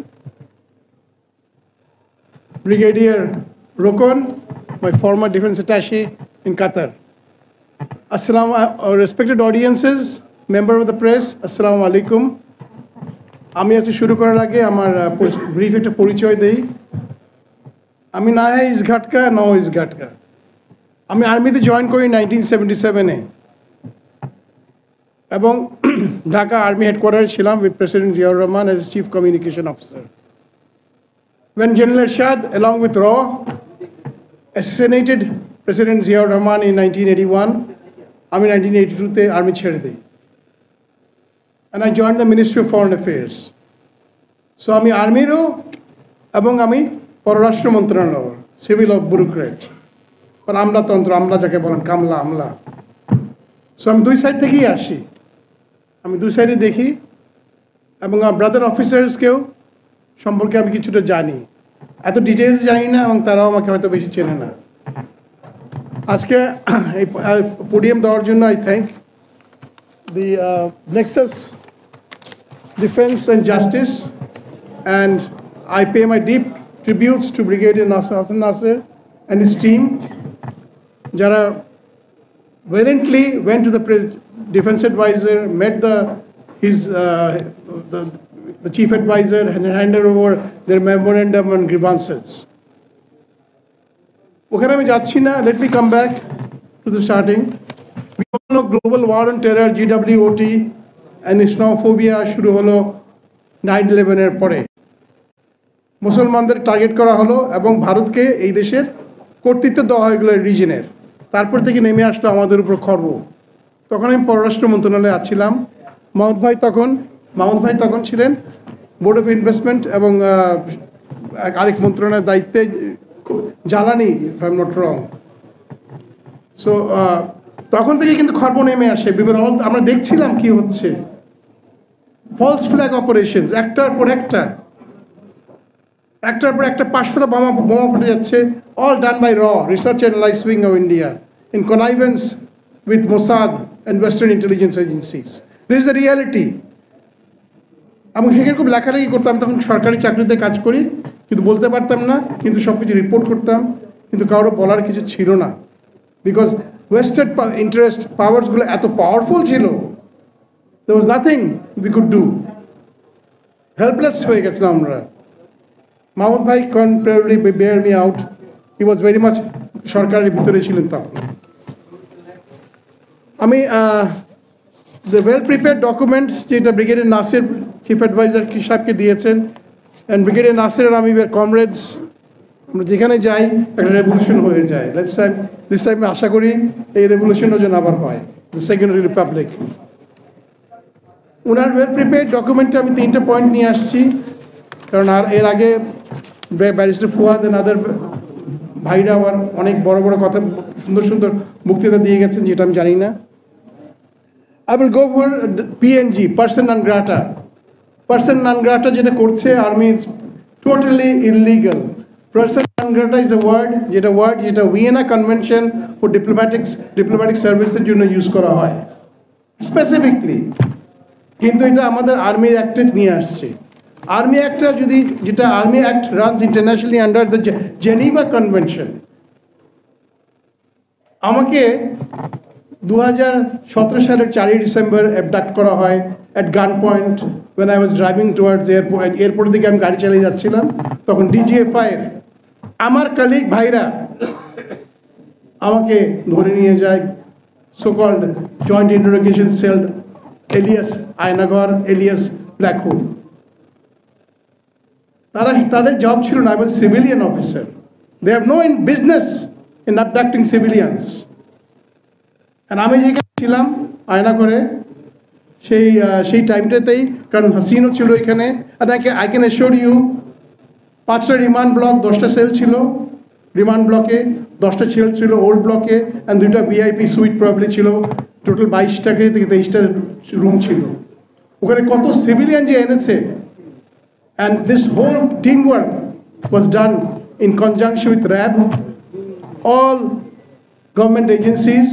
Brigadier Rokon, my former defense attaché in Qatar. Respected audiences, member of the press, Assalamu alaikum. আমি আজকে শুরু করার আগে আমার brief একটা পরিচয় দেই। আমি না ইস ঘাটকা ন ইস ঘাটকা। আমি আর্মিতে জয়েন করি 1977-এ এবং ঢাকা আর্মি হেডকোয়ার্টারে ছিলাম with President Ziaur Rahman as Chief Communication Officer. When General Ershad, along with RAW, assassinated President Ziaur Rahman in 1981, আমি 1982-তে আর্মি ছেড়ে দিই। And I joined the Ministry of Foreign Affairs. So আমি আর্মিরও এবং আমি পররাষ্ট্র মন্ত্রণালয় সিভিল অফ ব্যুরোক্রেট, আমলাতন্ত্র, আমলা যাকে বলেন, কামলা আমলা। সো আমি দুই সাইড থেকেই আসি, আমি দুই সাইডে দেখি এবং আমার ব্রাদার অফিসার্সকেও সম্পর্কে আমি কিছুটা জানি, এত ডিটেলস জানি না এবং তারাও আমাকে হয়তো বেশি চেনে না। আজকে এই পোডিয়াম দেওয়ার জন্য I thank the Nexus Defense and Justice, and I pay my deep tributes to Brigadier Hassan Nasser and his team. Jara valiantly went to the defense advisor, met the chief advisor, and handed over their memorandum on grievances. ওখানে আমি যাচ্ছি না, let me come back to the starting. We all know global war on terror, GWOT, and Islamophobia শুরু হলো 9/11-এর পরে। মুসলমানদের target করা হলো এবং ভারতকে এই দেশের কর্তৃত্ব দেওয়া হয় এগুলো রিজনের। তারপর থেকে নেমে আসলো আমাদের উপর খর্ব। তখন আমি পররাষ্ট্র মন্ত্রণালয়ে আছিলাম। মাহমুদ ভাই তখন ছিলেন বোর্ড অফ ইনভেস্টমেন্ট এবং আরেক মন্ত্রণালয়ের দায়িত্বে, জ্বালানি, if I'm not wrong. So তখন থেকে কিন্তু খর্ব নেমে আসে। আমরা দেখছিলাম কি হচ্ছে, ফলস ফ্ল্যাগ অপারেশন, একটার পর একটা 500টা বোমা ফুটে যাচ্ছে, অল ডান বাই র research analyse wing of India in connivance with Mossad and western intelligence agencies. This is the reality. আমি সেখানে খুব লেখালেখি করতাম, তখন সরকারি চাকরিতে কাজ করি, কিন্তু বলতে পারতাম না, কিন্তু সব কিছু রিপোর্ট করতাম, কিন্তু কারো বলার কিছু ছিল না, বিকজ ওয়েস্টেড ইন্টারেস্ট পাওয়ার্সগুলো এত পাওয়ারফুল ছিল, there was nothing we could do. Helpless হয়ে গেছিলাম আমরা। মাহমুদ ভাই can probably bear me out, he was very much সরকারের ভিতরে ছিলেন তখন। আমি the well prepared documents যেটা ব্রিগেডিয়ার নাসির চিফ অ্যাডভাইজার সাহেবকে দিয়েছেন, and ব্রিগেডিয়ার নাসির আর আমি were comrades, আমরা যেখানে যাই একটা রেভলিউশন হয়ে যায়। দিস টাইম আশা করি এই রেভলিউশনও যেন আবার হয়, the second Republic. Owner well prepared ডকুমেন্টে আমি 3টা পয়েন্ট নিয়ে আসছি, কারণ আর এর আগে ব্যারিস্টার ফুয়াদ এন্ড আদার ভাইরা আমার অনেক বড় বড় কথা, সুন্দর সুন্দর বক্তৃতা দিয়ে গেছেন যেটা আমি জানি না। I will go for PNG, person non grata. Person non grata যেটা করছে army is totally illegal. Person non grata is a word যেটা ভিয়েনা কনভেনশন ফর ডিপ্লোম্যাটিক সার্ভিসের জন্য ইউজ করা হয় স্পেসিফিকলি, কিন্তু এটা আমাদের আর্মি অ্যাক্টে নিয়ে আসছে। আর্মি অ্যাক্টটা যেটা army act runs internationally under the Geneva convention. আমাকে 2017 সালের 4ই ডিসেম্বর অ্যাবডাক্ট করা হয় অ্যাট গান point when I was driving towards এয়ারপোর্টের দিকে আমি গাড়ি চালিয়ে যাচ্ছিলাম, তখন DGFI এর আমার কালিগ ভাইরা আমাকে ধরে নিয়ে যায় so called joint interrogation cell alias Aynaghar, alias black hole. তাদের জব ছিল না, I was a civilian officer. They have no business in abducting civilians. And আমি যেখানে ছিলাম আয়না করে সেই টাইমটাতেই, কারণ হাসিনও ছিল এখানে, আই ক্যান অ্যাসিওর ইউ 5টা রিমান্ড ব্লক, 10টা সেল ছিল রিমান্ড ব্লকে, 10টা সেল ছিল ওল্ড ব্লকে, অ্যান্ড 2টা VIP সুইট প্রবলি ছিল, টোটাল 22টা থেকে 23টা রুম ছিল। ওখানে কত সিভিলিয়ান যে এনেছে, and this whole team work was done in conjunction with RAB, all government agencies,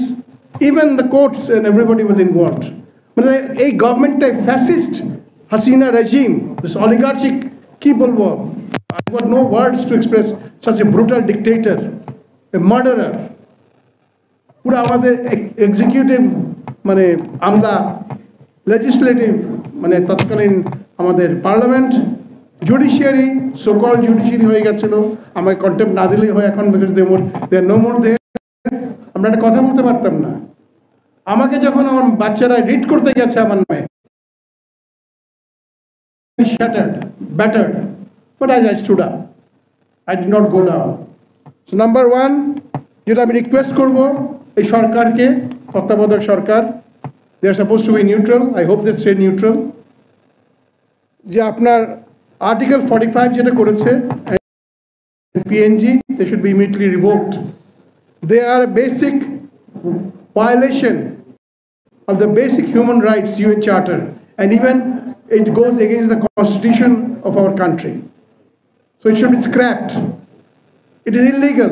even the courts, and everybody was involved. মানে এই গভর্নমেন্টটাই ফ্যাসিস্ট হাসিনা রেজিম, দিস অলিগার্চিক, কি বলবো, I've got no words to express such a brutal dictator, a murderer. পুরো আমাদের executive মানে আমরা legislative মানে তৎকালীন আমাদের পার্লামেন্ট জুডিশিয়ারি সোকল জুডিশিয়ারি হয়ে গেছিল, আমাকে কন্টেম্প না দিলেই হয় এখন, বিকজ দে নো মোর দে। আমরা একটা কথা বলতে পারতাম না। আমাকে যখন আমার বাচ্চারা রিড করতে গেছে আমার নামে, shattered, battered, but as I stood up, I did not go down. So number one, যেটা আমি রিকোয়েস্ট করবো এই সরকারকে, তত্ত্বাবধায়ক সরকার, they are supposed to be neutral, I hope they stay neutral, যে আপনার আর্টিকেল 45 যেটা করেছে PNG, they should be immediately revoked. They are a basic violation of the basic human rights UN Charter, and even it goes against the constitution of our country. So it should be scrapped. It is illegal.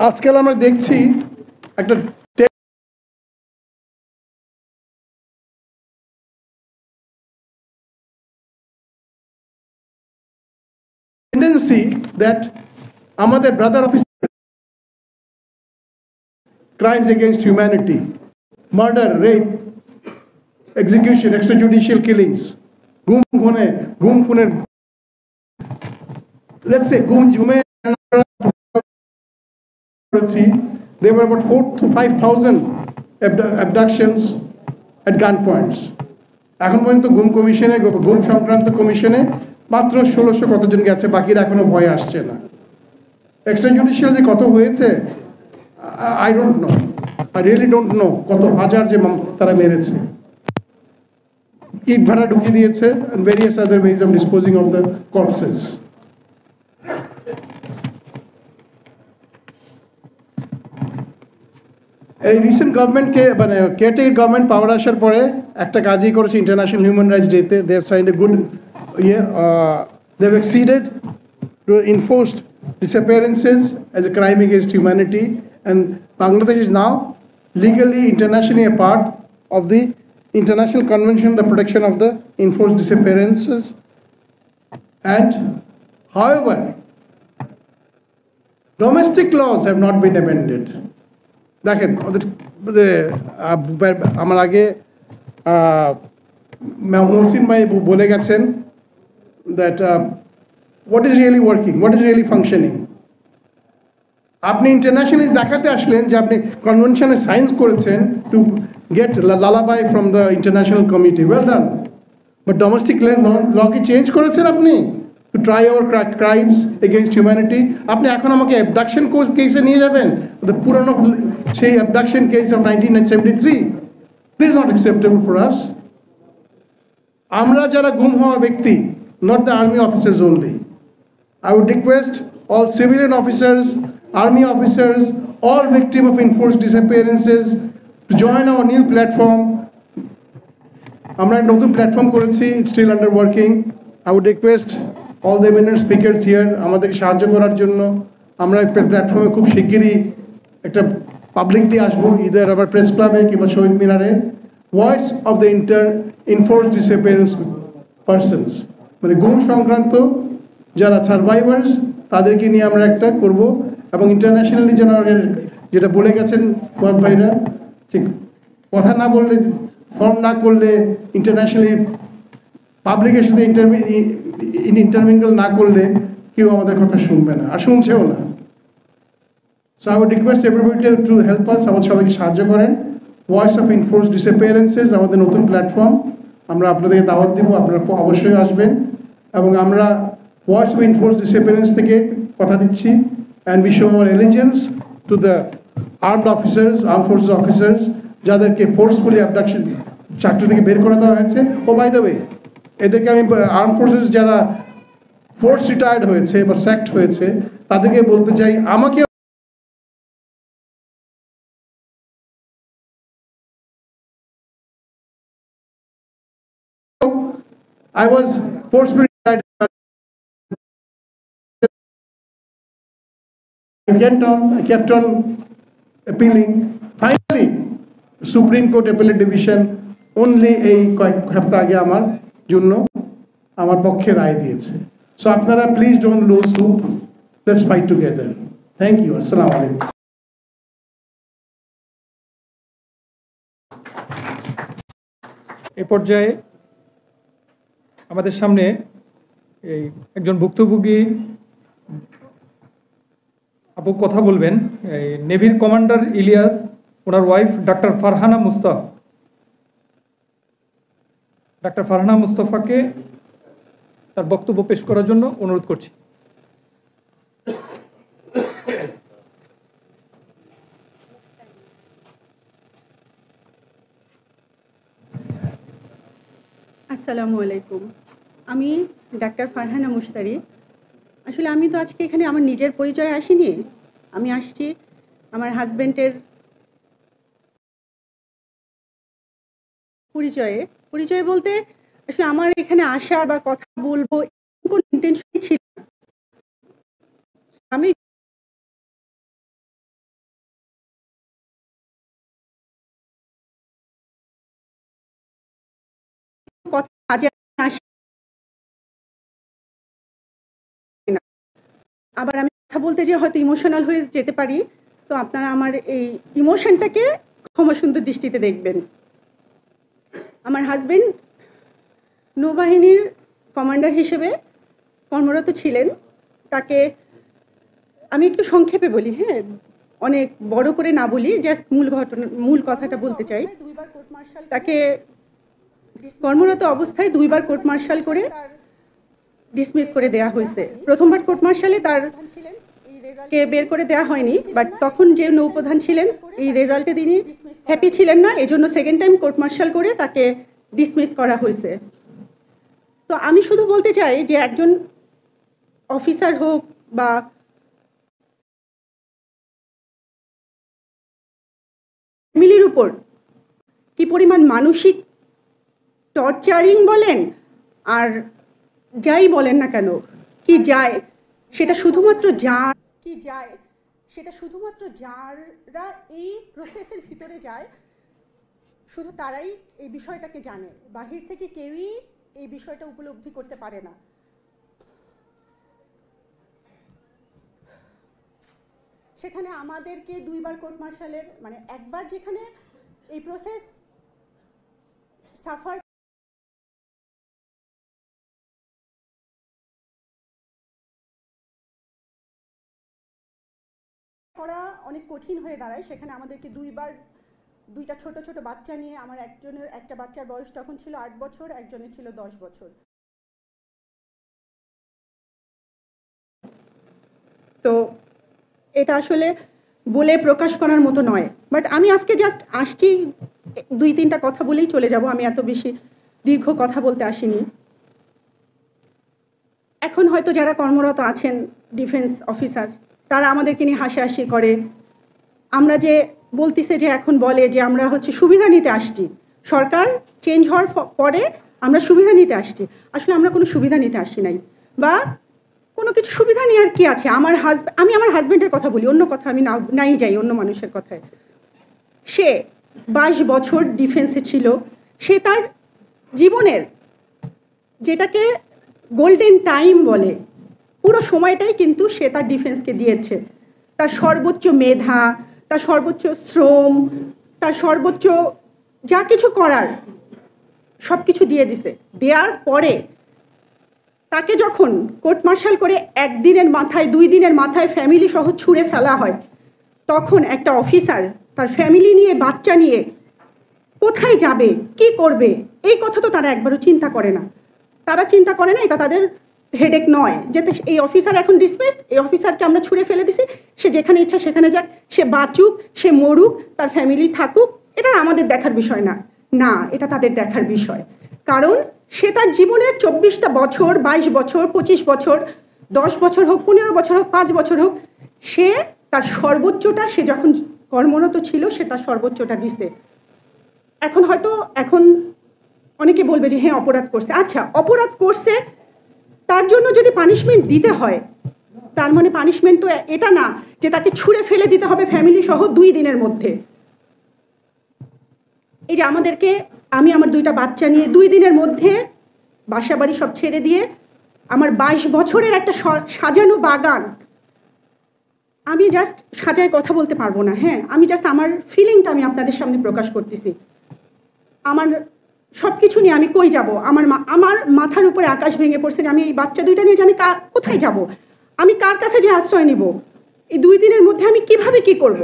আজকাল আমরা দেখছি একটা tendency that আমাদের brother officer crimes against humanity, murder, rape, execution, extrajudicial killings, গুম খুনের, let's say there were about 4,000 to 5,000 abductions at gunpoints. এখন পর্যন্ত গুম সংক্রান্ত কমিশনে মাত্র 1600 কতজন গেছে, বাকিরা এখনো ভয় আসছে না। এক্সট্রাজুডিশিয়াল যে কত হয়েছে I don't know, I really don't know কত হাজার যে তারা মেরেছে, ইট ভাড়া ঢুকিয়ে দিয়েছে, and various other ways of disposing of the corpses. এই রিসেন্ট গভর্নমেন্টকে মানে কেয়ারটেকার গভর্নমেন্ট পাওয়ার আসার পরে একটা কাজই করেছে ইন্টারন্যাশনাল হিউম্যান রাইটস ডেতে, they have signed a good they have exceeded to enforce disappearances as a crime against humanity, and Bangladesh is now legally internationally a part of the International Convention on the Protection of the Enforced Disappearances. And however, domestic laws have not been amended. দেখেন আমার আগে মহসিন ভাই বলে গেছেন that what is really working, what is really functioning. আপনি internationally দেখাতে আসলেন যে আপনি কনভেনশনে সাইন করেছেন to get lullaby from the international committee, well done, but domestic law কি চেঞ্জ করেছেন আপনি to try our crimes against humanity? আপনি এখন আমাকে অ্যাবডাকশন কেসে নিয়ে যাবেন, পুরনো সেই abduction case of 1973? This is not acceptable for us. আমরা যারা গুম হওয়া ব্যক্তি, not the army officers only, I would request all civilian officers, army officers, all victims of enforced disappearances to join our new platform. আমরা একটা নতুন platform করেছি, it's still under working. I would request all the eminent speakers here আমাদেরকে সাহায্য করার জন্য। আমরা এই প্ল্যাটফর্মে খুব শিগগিরই একটা পাবলিকলি আসবো, ইদার আমার প্রেস ক্লাবে কিংবা শহীদ মিনারে, voice of the enforced disappearance persons, মানে গুম সংক্রান্ত যারা সার্ভাইভার্স তাদেরকে নিয়ে আমরা একটা করব, এবং ইন্টারন্যাশনালি যেন যেটা বলে গেছেন ফুয়াদ ভাইরা, ঠিক কথা না বললে, ফর্ম না করলে, ইন্টারন্যাশনালি পাবলিকের সাথে ইন্টারমিঙ্গল না করলে কেউ আমাদের কথা শুনবে না, আর শুনছেও না। So I would request everybody to help us, আমাদের সবাইকে সাহায্য করেন। ভয়েস অফ এনফোর্সড ডিসঅ্যাপিয়ারেন্সেস আমাদের নতুন প্ল্যাটফর্ম, আমরা আপনাদেরকে দাওয়াত দিব, আপনারা অবশ্যই আসবেন। এবং আমরা ভয়েস অফ এনফোর্সড ডিসঅ্যাপিয়ারেন্স থেকে কথা দিচ্ছি, and we show our allegiance to the armed officers, arm forces officers, যাদেরকে ফোর্সফুলি অ্যাবডাকশন চাকরি থেকে বের করে দেওয়া হয়েছে। ও বাই দ্য ওয়ে, এদেরকে আমি আর্ম ফোর্সেস যারা ফোর্স রিটায়ার্ড হয়েছে বা স্যাক্ট হয়েছে তাদেরকে বলতে চাই, আমাকে I was forcefully retired. I kept on appealing. Finally, Supreme Court Appellate Division only এই কয়েক সপ্তাহ আগে আমার জন্য আমার পক্ষে রায় দিয়েছে। সো আপনারা please don't lose hope, Let's fight together. Thank you. Assalamu alaikum. এ পর্যায়ে আমাদের সামনে এই একজন ভুক্তভোগী আপু কথা বলবেন। এই নেভির কমান্ডার ইলিয়াস, ওনার wife doctor Farhana Mustafa. Doctor Farhana মুস্তাফাকে তার বক্তব্য পেশ করার জন্য অনুরোধ করছি। আসসালামু আলাইকুম। আমি ডাক্তার ফারহানা মুশতারি। আসলে আমি তো আজকে এখানে আমার নিজের পরিচয় আসিনি, আমি আসছি আমার হাজবেন্ডের পরিচয়ে বলতে আসলে আমার এখানে আসার বা কথা বলবো কোনো ইন্টেনশনই ছিল না। আমি কথা কাজে আসি না, আবার আমি কথা বলতে যে হয়তো ইমোশনাল হয়ে যেতে পারি, তো আপনারা আমার এই ইমোশনটাকে ক্ষমা সুন্দর দৃষ্টিতে দেখবেন। আমার হাজবেন্ড নৌবাহিনীর কমান্ডার হিসেবে কর্মরত ছিলেন। তাকে আমি একটু সংক্ষেপে বলি, হ্যাঁ, অনেক বড় করে না বলি, জাস্ট মূল কথাটা বলতে চাই। তাকে কর্মরত অবস্থায় 2 বার কোর্ট মার্শাল করে ডিসমিস করে দেওয়া হয়েছে। প্রথমবার কোর্ট মার্শালে তার কে বের করে দেওয়া হয়নি, বাট তখন যে নৌপ্রধান ছিলেন এই রেজাল্টে তিনি হ্যাপি ছিলেন না, এই জন্য সেকেন্ড টাইম কোর্ট মার্শাল করে তাকে ডিসমিস করা হয়েছে। তো আমি শুধু বলতে চাই যে একজন অফিসার হোক বা ফ্যামিলির উপর কি পরিমাণ মানসিক টর্চারিং বলেন আর যাই বলেন না কেন, সেটা শুধুমাত্র যারা এই প্রসেসের ভিতরে যায় শুধু তারাই এই বিষয়টাকে জানে, বাহির থেকে কেউই এই বিষয়টা উপলব্ধি করতে পারে না। সেখানে আমাদেরকে 2 বার কোর্ট মার্শালের মানে একবার যেখানে এই প্রসেস সাফার করা অনেক কঠিন হয়ে দাঁড়ায়, সেখানে আমাদেরকে 2 বার 2টা ছোট ছোট বাচ্চা নিয়ে, আমার একটা বাচ্চার বয়স তখন ছিল 8 বছর, একজনের ছিল 10 বছর। তো এটা আসলে বলে প্রকাশ করার মতো নয়, বাট আমি আজকে জাস্ট আসছি 2-3টা কথা বলেই চলে যাব, আমি এত বেশি দীর্ঘ কথা বলতে আসিনি। এখন হয়তো যারা কর্মরত আছেন ডিফেন্স অফিসার, তারা আমাদেরকে নিয়ে হাসাহাসি করে, আমরা যে বলতেছে যে এখন বলে যে আমরা হচ্ছে সুবিধা নিতে আসছি, সরকার চেঞ্জ হওয়ার পরে আমরা সুবিধা নিতে আসছি। আসলে আমরা কোনো সুবিধা নিতে আসি নাই, বা কোনো কিছু সুবিধা নেওয়ার কি আছে। আমি আমার হাজবেন্ডের কথা বলি, অন্য কথা আমি নাই যাই অন্য মানুষের কথায়। সে 22 বছর ডিফেন্সে ছিল, সে তার জীবনের যেটাকে গোল্ডেন টাইম বলে পুরো সময়টাই কিন্তু সে তার ডিফেন্সকে দিয়েছে। তার সর্বোচ্চ মেধা, তার সর্বোচ্চ শ্রম, তার সর্বোচ্চ যা কিছু করার সব কিছু দিয়ে দিছে। দেওয়ার পরে তাকে যখন কোর্ট মার্শাল করে 1 দিনের মাথায় 2 দিনের মাথায় ফ্যামিলি সহ ছুঁড়ে ফেলা হয়, তখন একটা অফিসার তার ফ্যামিলি নিয়ে বাচ্চা নিয়ে কোথায় যাবে, কি করবে, এই কথা তো তারা একবারও চিন্তা করে না। তারা চিন্তা করে না, এটা তাদের হেডেক নয় যে এই অফিসার এখন ডিসমিসড, এই অফিসারকে আমরা ছুঁড়ে ফেলে দিছি, সে যেখানে ইচ্ছা সেখানে যাক, সে বাঁচুক, সে মরুক, তার ফ্যামিলি থাকুক, এটা আমাদের দেখার বিষয় না। না, এটা তাদের দেখার বিষয়। কারণ সে তার জীবনের 24টা বছর, 22 বছর, 25 বছর, 10 বছর হোক, 15 বছর হোক, 5 বছর হোক, সে তার সর্বোচ্চটা, সে যখন কর্মরত ছিল সে তার সর্বোচ্চটা দিছে। এখন অনেকে বলবে যে হ্যাঁ অপরাধ করছে। আচ্ছা, অপরাধ করছে, তার জন্য যদি পানিশমেন্ট দিতে হয়, তার মানে পানিশমেন্ট তো এটা না যে তাকে ছুঁড়ে ফেলে দিতে হবে ফ্যামিলি সহ 2 দিনের মধ্যে। এই যে আমি আমার 2টা বাচ্চা নিয়ে 2 দিনের মধ্যে বাসা বাড়ি সব ছেড়ে দিয়ে আমার 22 বছরের একটা সাজানো বাগান আমি জাস্ট সাজায় কথা বলতে পারবো না, হ্যাঁ আমি জাস্ট আমার ফিলিংটা আমি আপনাদের সামনে প্রকাশ করতেছি। আমার সব কিছু নিয়ে আমি কই যাব, আমার মাথার উপরে আকাশ ভেঙে পড়ছে যে আমি এই বাচ্চা দুইটা নিয়ে যে আমি কোথায় যাব, আমি কার কাছে যে আশ্রয় নিব, এই 2 দিনের মধ্যে আমি কিভাবে কি করব।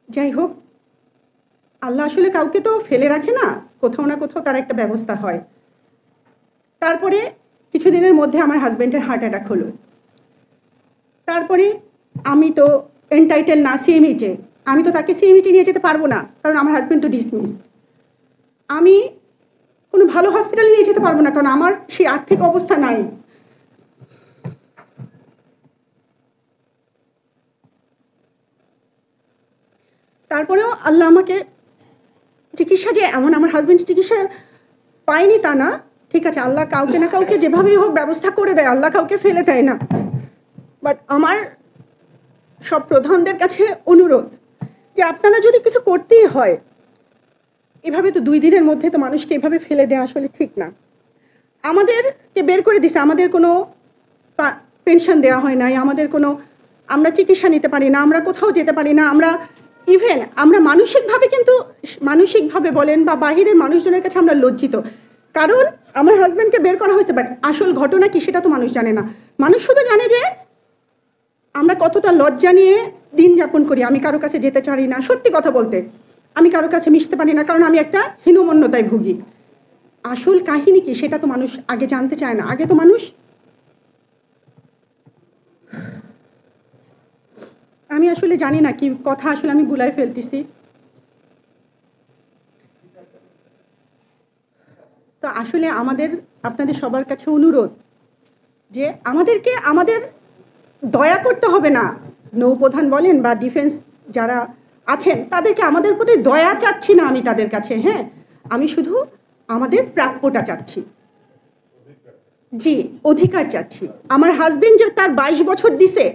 যাই হোক, আল্লাহ আসলে কাউকে তো ফেলে রাখে না, কোথাও না কোথাও তার একটা ব্যবস্থা হয়। তারপরে কিছুদিনের মধ্যে আমার হাজব্যান্ডের হার্ট অ্যাটাক হলো। তারপরে আমি তো এন্টাইটেল না সিএমইটে, আমি তো তাকে সিএমইটে নিয়ে যেতে পারবো না, কারণ আমার হাজব্যান্ড তো ডিসমিস। আমি কোনো ভালো হসপিটালে নিয়ে যেতে পারবো না, কারণ আমার সেই আর্থিক অবস্থা নাই। তারপরেও আল্লাহ আমাকে চিকিৎসা, যে এমন আমার হাজব্যান্ড চিকিৎসা পায়নি তা না, ঠিক আছে, আল্লাহ কাউকে না কাউকে যেভাবেই হোক ব্যবস্থা করে দেয়, আল্লাহ কাউকে ফেলে দেয় না। বাট আমার সব প্রধানদের কাছে অনুরোধ যে আপনারা যদি কিছু করতেই হয়, এভাবে তো 2 দিনের মধ্যে তো মানুষকে এভাবে ফেলে দেওয়া আসলে ঠিক না। আমাদেরকে বের করে দিছে, আমাদের কোনো পেনশন দেওয়া হয় নাই, আমাদের কোনো, আমরা চিকিৎসা নিতে পারি না, আমরা কোথাও যেতে পারি না, আমরা ইভেন আমরা মানসিকভাবে, কিন্তু মানসিকভাবে বলেন বা বাহিরের মানুষজনের কাছে আমরা লজ্জিত, কারণ আমার হাজব্যান্ডকে বের করা হয়েছে, বাট আসল ঘটনা কি সেটা তো মানুষ জানে না। মানুষ শুধু জানে যে আমরা কতটা লজ্জা নিয়ে দিন যাপন করি। আমি কারো কাছে যেতে চাই না, সত্যি কথা বলতে আমি কারো কাছে মিশতে পারি না, কারণ আমি একটা হীনমন্যতায় ভুগি। আসল কাহিনী কি সেটা তো মানুষ আগে জানতে চায় না। আগে তো মানুষ, আমি আসলে জানি না কি কথা আসলে আমি গুলায় ফেলতেছি। তো আসলে আমাদের আপনাদের সবার কাছে অনুরোধ যে আমাদের দয়া করতে হবে না, নৌপ্রধান বলেন বা ডিফেন্স যারা আছেন তাদেরকে, আমাদের প্রতি দয়া চাচ্ছি না আমি তাদের কাছে, হ্যাঁ আমি শুধু আমাদের প্রাপ্যটা চাচ্ছি, জি অধিকার চাচ্ছি। আমার হাজবেন্ড যে তার 22 বছর দিছে,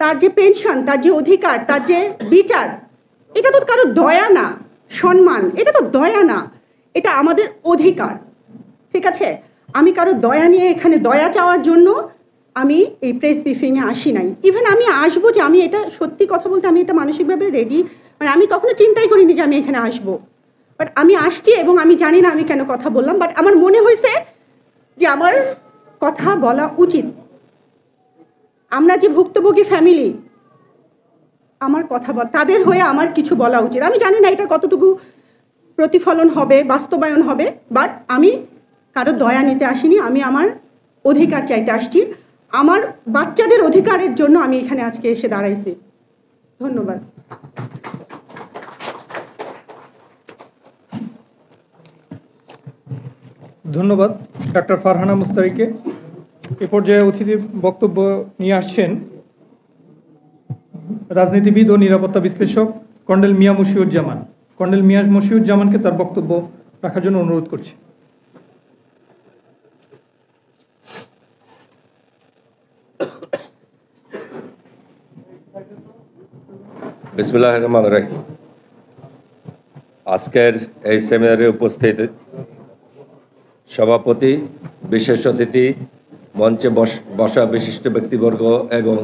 তার যে পেনশন, তার যে অধিকার, তার যে বিচার, এটা তো কারো দয়া না, সম্মান, এটা তো দয়া না, এটা আমাদের অধিকার, ঠিক আছে। আমি কারো দয়া নিয়ে এখানে দয়া চাওয়ার জন্য আমি এই প্রেস ব্রিফিংয়ে আসি নাই। ইভেন আমি আসবো, যে আমি এটা সত্যি কথা বলতে আমি এটা মানসিকভাবে রেডি, মানে আমি কখনো চিন্তাই করিনি যে আমি এখানে আসবো, বাট আমি আসছি এবং আমি জানি না আমি কেন কথা বললাম, বাট আমার মনে হয়েছে যে আমার কথা বলা উচিত। আমরা যে ভুক্তভোগী ফ্যামিলি, আমার কথা তাদের হয়ে আমার কিছু বলা উচিত। আমি জানি না এটা কতটুকু প্রতিফলন হবে, বাস্তবায়ন হবে, বাট আমি কারো দয়া নিতে আসিনি, আমি আমার অধিকার চাইতে আসছি। আমার বাচ্চাদের অধিকারের জন্য আমি এখানে আজকে এসে দাঁড়াইছি। ধন্যবাদ। ধন্যবাদ ডাক্তার ফারহানা মুস্তারিকে। এ পর্যায়ে অতিথি বক্তব্য নিয়ে আসছেন রাজনীতিবিদ ও নিরাপত্তা বিশ্লেষক কর্নেল মিয়া মশিউজ্জামান। কর্নেল মিয়া মশিউজ্জামানকে তার বক্তব্য রাখার জন্য অনুরোধ করছি। বিসমিল্লাহির রহমানির রহিম। আজকের এই সেমিনারে উপস্থিত সভাপতি, বিশেষ অতিথি, মঞ্চে বসা বিশিষ্ট ব্যক্তিবর্গ এবং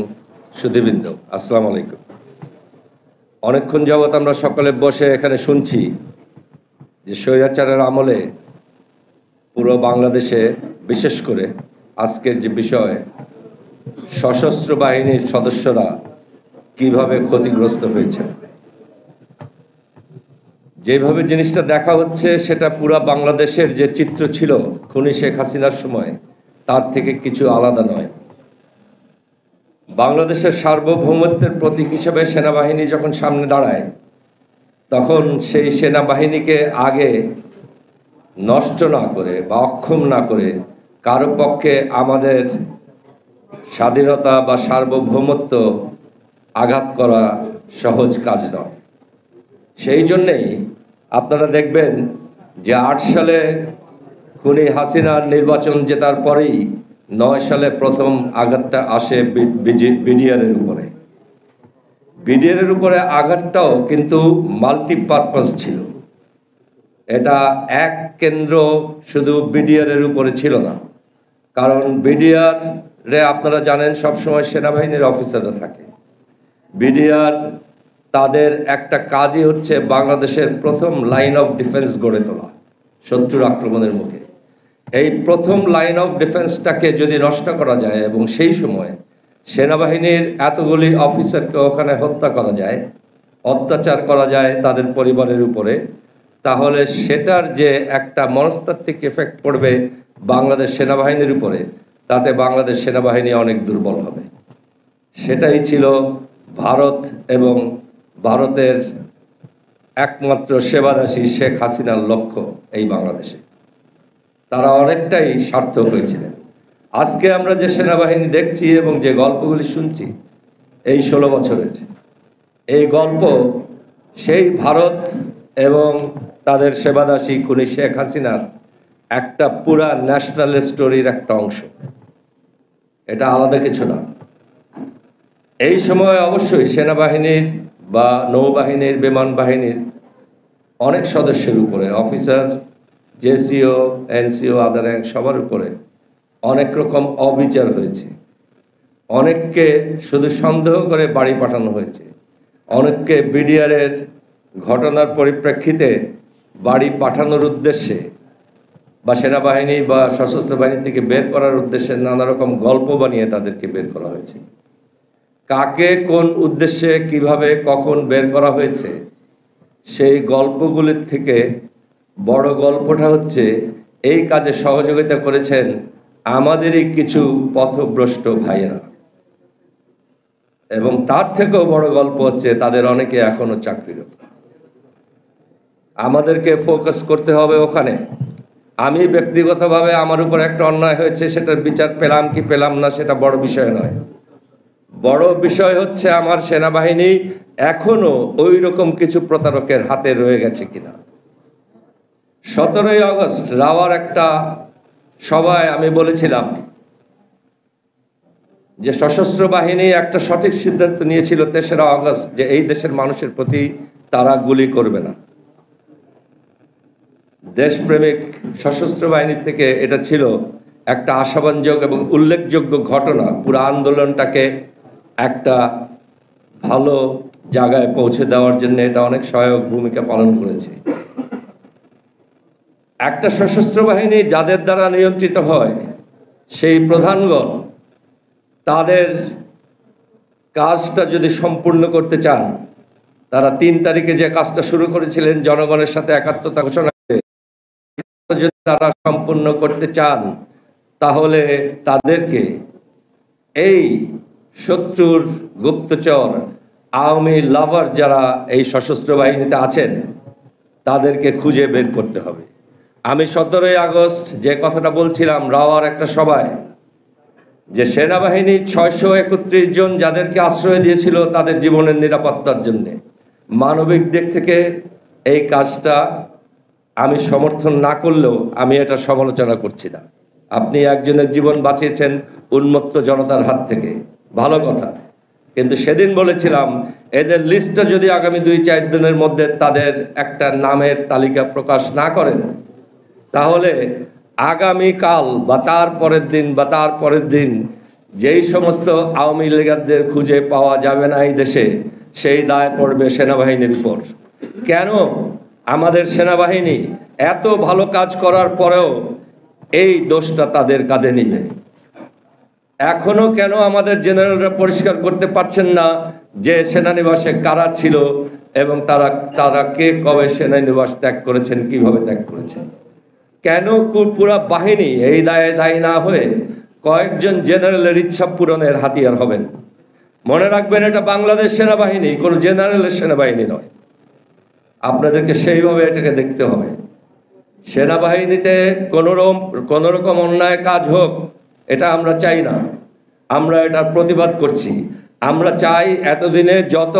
সুধীবৃন্দ, আসসালামু আলাইকুম। অনেকক্ষণ যাবৎ আমরা সকলে বসে এখানে শুনছি যে স্বৈরাচারের আমলে পুরো বাংলাদেশে, বিশেষ করে আজকের যে বিষয়, সশস্ত্র বাহিনীর সদস্যরা কিভাবে ক্ষতিগ্রস্ত হয়েছে। যেভাবে জিনিসটা দেখা হচ্ছে সেটা পুরা বাংলাদেশের যে চিত্র ছিল খুনি শেখ হাসিনার সময়, তার থেকে কিছু আলাদা নয়। বাংলাদেশের সার্বভৌমত্বের প্রতীক হিসেবে সেনাবাহিনী যখন সামনে দাঁড়ায়, তখন সেই সেনাবাহিনীকে আগে নষ্ট না করে বা অক্ষম না করে কারো পক্ষে আমাদের স্বাধীনতা বা সার্বভৌমত্ব আঘাত করা সহজ কাজ নয়। সেই জন্যেই আপনারা দেখবেন যে 8 সালে খুনি হাসিনার নির্বাচন জেতার পরেই 9 সালে প্রথম আঘাতটা আসে বিডিআরের উপরে। বিডিআরের উপরে আঘাতটাও কিন্তু মাল্টিপারপাস ছিল। এটা এক কেন্দ্র শুধু বিডিআরের উপরে ছিল না, কারণ বিডিআর রে আপনারা জানেন সবসময় সেনাবাহিনীর অফিসাররা থাকে। বিডিআর তাদের একটা কাজই হচ্ছে বাংলাদেশের প্রথম লাইন অফ ডিফেন্স গড়ে তোলা শত্রুর আক্রমণের মুখে। এই প্রথম লাইন অফ ডিফেন্সটাকে যদি নষ্ট করা যায় এবং সেই সময় সেনাবাহিনীর এতগুলি অফিসারকে ওখানে হত্যা করা যায়, অত্যাচার করা যায় তাদের পরিবারের উপরে, তাহলে সেটার যে একটা মনস্তাত্ত্বিক এফেক্ট পড়বে বাংলাদেশ সেনাবাহিনীর উপরে, তাতে বাংলাদেশ সেনাবাহিনী অনেক দুর্বল হবে। সেটাই ছিল ভারত এবং ভারতের একমাত্র সেবাদাসী শেখ হাসিনার লক্ষ্য এই বাংলাদেশে। তারা অনেকটাই সার্থক হয়েছিলেন। আজকে আমরা যে সেনাবাহিনী দেখছি এবং যে গল্পগুলি শুনছি এই 16 বছরের, এই গল্প সেই ভারত এবং তাদের সেবাদাসী খুনি শেখ হাসিনার একটা পুরা ন্যাশনাল স্টোরির একটা অংশ, এটা আলাদা কিছু না। এই সময় অবশ্যই সেনাবাহিনীর বা নৌবাহিনীর, বিমান বাহিনীর অনেক সদস্যের উপরে, অফিসার, জেসিও, এনসিও, আদার র্যাঙ্ক সবার উপরে অনেক রকম অবিচার হয়েছে। অনেককে শুধু সন্দেহ করে বাড়ি পাঠানো হয়েছে, অনেককে বিডিআরের ঘটনার পরিপ্রেক্ষিতে বাড়ি পাঠানোর উদ্দেশ্যে বা সেনাবাহিনী বা সশস্ত্র বাহিনী থেকে বের করার উদ্দেশ্যে নানা রকম গল্প বানিয়ে তাদেরকে বের করা হয়েছে। কাকে কোন উদ্দেশ্যে কিভাবে কখন বের করা হয়েছে সেই গল্পগুলির থেকে বড় গল্পটা হচ্ছে এই কাজে সহযোগিতা করেছেন আমাদেরই কিছু পথভ্রষ্ট ভাইয়েরা, এবং তার থেকেও বড় গল্প হচ্ছে তাদের অনেকে এখনো চাকরিরত। আমাদেরকে ফোকাস করতে হবে ওখানে। আমি ব্যক্তিগতভাবে আমার উপর একটা অন্যায় হয়েছে, সেটার বিচার পেলাম কি পেলাম না সেটা বড় বিষয় নয়। বড় বিষয় হচ্ছে আমার সেনাবাহিনী এখনো ওই রকম কিছু প্রতারকের হাতে রয়ে গেছে কিনা। 17ই আগস্ট রাওয়ার একটা সভায় আমি বলেছিলাম যে সশস্ত্র বাহিনী একটা সঠিক সিদ্ধান্ত নিয়েছিল 3রা আগস্ট যে এই দেশের মানুষের প্রতি তারা গুলি করবে না। দেশপ্রেমিক সশস্ত্র বাহিনীর থেকে এটা ছিল একটা আশাব্যঞ্জক এবং উল্লেখযোগ্য ঘটনা, পুরো আন্দোলনটাকে একটা ভালো জায়গায় পৌঁছে দেওয়ার জন্য এটা অনেক সহায়ক ভূমিকা পালন করেছে। একটা সশস্ত্র বাহিনী যাদের দ্বারা নিয়ন্ত্রিত হয় সেই প্রধানগণ তাদের কাজটা যদি সম্পূর্ণ করতে চান, তারা 3 তারিখে যে কাজটা শুরু করেছিলেন জনগণের সাথে একাত্মতা ঘোষণা করে, যদি তারা সম্পূর্ণ করতে চান তাহলে তাদেরকে এই শত্রুর গুপ্তচর আওয়ামী লাভার যারা এই সশস্ত্র বাহিনীতে আছেন তাদেরকে খুঁজে বের করতে হবে। আমি 17ই আগস্ট যে কথাটা বলছিলাম রাওয়ার একটা সভায়, যে সেনাবাহিনী 631 জন যাদেরকে আশ্রয় দিয়েছিল তাদের জীবনের নিরাপত্তার জন্য, মানবিক দিক থেকে এই কাজটা আমি সমর্থন না করলেও আমি এটা সমালোচনা করছি না। আপনি একজনের জীবন বাঁচিয়েছেন উন্মত্ত জনতার হাত থেকে, ভালো কথা, কিন্তু সেদিন বলেছিলাম এদের লিস্টটা যদি আগামী 2-4 দিনের মধ্যে তাদের একটা নামের তালিকা প্রকাশ না করেন, তাহলে আগামীকাল বা তার পরের দিন বা তার পরের দিন যেই সমস্ত আওয়ামী লীগারদের খুঁজে পাওয়া যাবে না এই দেশে, সেই দায় পড়বে সেনাবাহিনীর উপর। কেন আমাদের সেনাবাহিনী এত ভালো কাজ করার পরেও এই দোষটা তাদের কাঁধে নিবে? এখনো কেন আমাদের জেনারেলরা পরিষ্কার করতে পারছেন না যে সেনানিবাসে কারা ছিল এবং তারা কে কবে সেনানিবাস ত্যাগ করেছেন, কিভাবে ত্যাগ করেছেন? কেন পুরা বাহিনী এই দায়ী না হয়ে কয়েকজন জেনারেলের ইচ্ছা পূরণের হাতিয়ার হবেন? মনে রাখবেন, এটা বাংলাদেশ সেনাবাহিনী, কোনো জেনারেলের সেনাবাহিনী নয়। আপনাদেরকে সেইভাবে এটাকে দেখতে হবে। সেনাবাহিনীতে কোনো রকম অন্যায় কাজ হোক এটা আমরা চাই না, আমরা এটার প্রতিবাদ করছি। আমরা চাই এতদিনে যত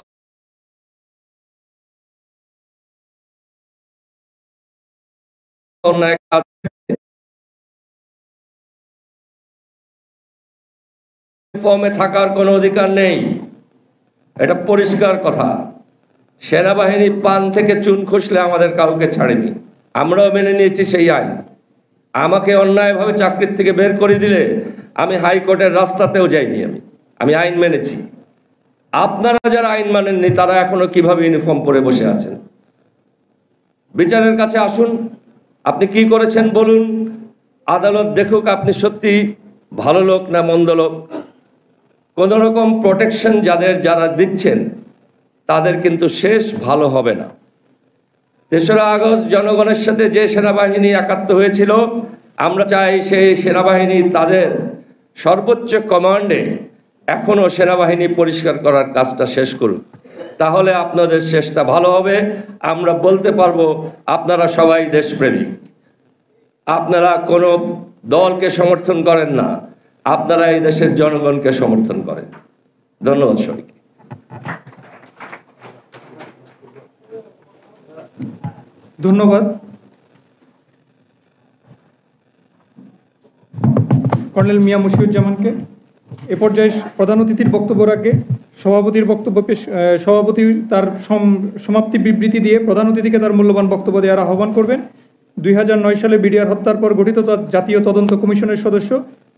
অন্যায় কাজ ফর্মে থাকার কোনো অধিকার নেই, এটা পরিষ্কার কথা। সেনাবাহিনী পান থেকে চুন খসলে আমাদের কাউকে ছাড়েনি, আমরাও মেনে নিয়েছি সেই আইন। আমাকে অন্যায়ভাবে চাকরির থেকে বের করে দিলে আমি হাইকোর্টের রাস্তাতেও যাইনি, আমি আইন মেনেছি। আপনারা যারা আইন মানেননি তারা এখনো কিভাবে ইউনিফর্ম পরে বসে আছেন? বিচারের কাছে আসুন, আপনি কি করেছেন বলুন, আদালত দেখুক আপনি সত্যি ভালো লোক না মন্দ লোক। কোন রকম প্রোটেকশন যারা দিচ্ছেন তাদের কিন্তু শেষ ভালো হবে না। ৩রা আগস্ট জনগণের সাথে যে সেনাবাহিনী একাত্ম হয়েছিল, আমরা চাই সেই সেনাবাহিনী তাদের সর্বোচ্চ কমান্ডে এখনো সেনাবাহিনী পরিষ্কার করার কাজটা শেষ করুক, তাহলে আপনাদের শেষটা ভালো হবে। আমরা বলতে পারবো আপনারা সবাই দেশপ্রেমিক, আপনারা কোনো দলকে সমর্থন করেন না, আপনারা এই দেশের জনগণকে সমর্থন করেন। ধন্যবাদ সবাইকে। ধন্যবাদ। কর্নেল মিয়া মুশিউজ্জামানকে। এ পর্যায়ে প্রধান অতিথির বক্তব্যের আগে সভাপতির বক্তব্য সভাপতি তার সমাপ্তি বিবৃতি দিয়ে প্রধান অতিথিকে তার মূল্যবান বক্তব্য দেওয়ার আহ্বান করবেন। 2009 সালে বিডিআর হত্যার পর গঠিত জাতীয় তদন্ত কমিশনের সদস্য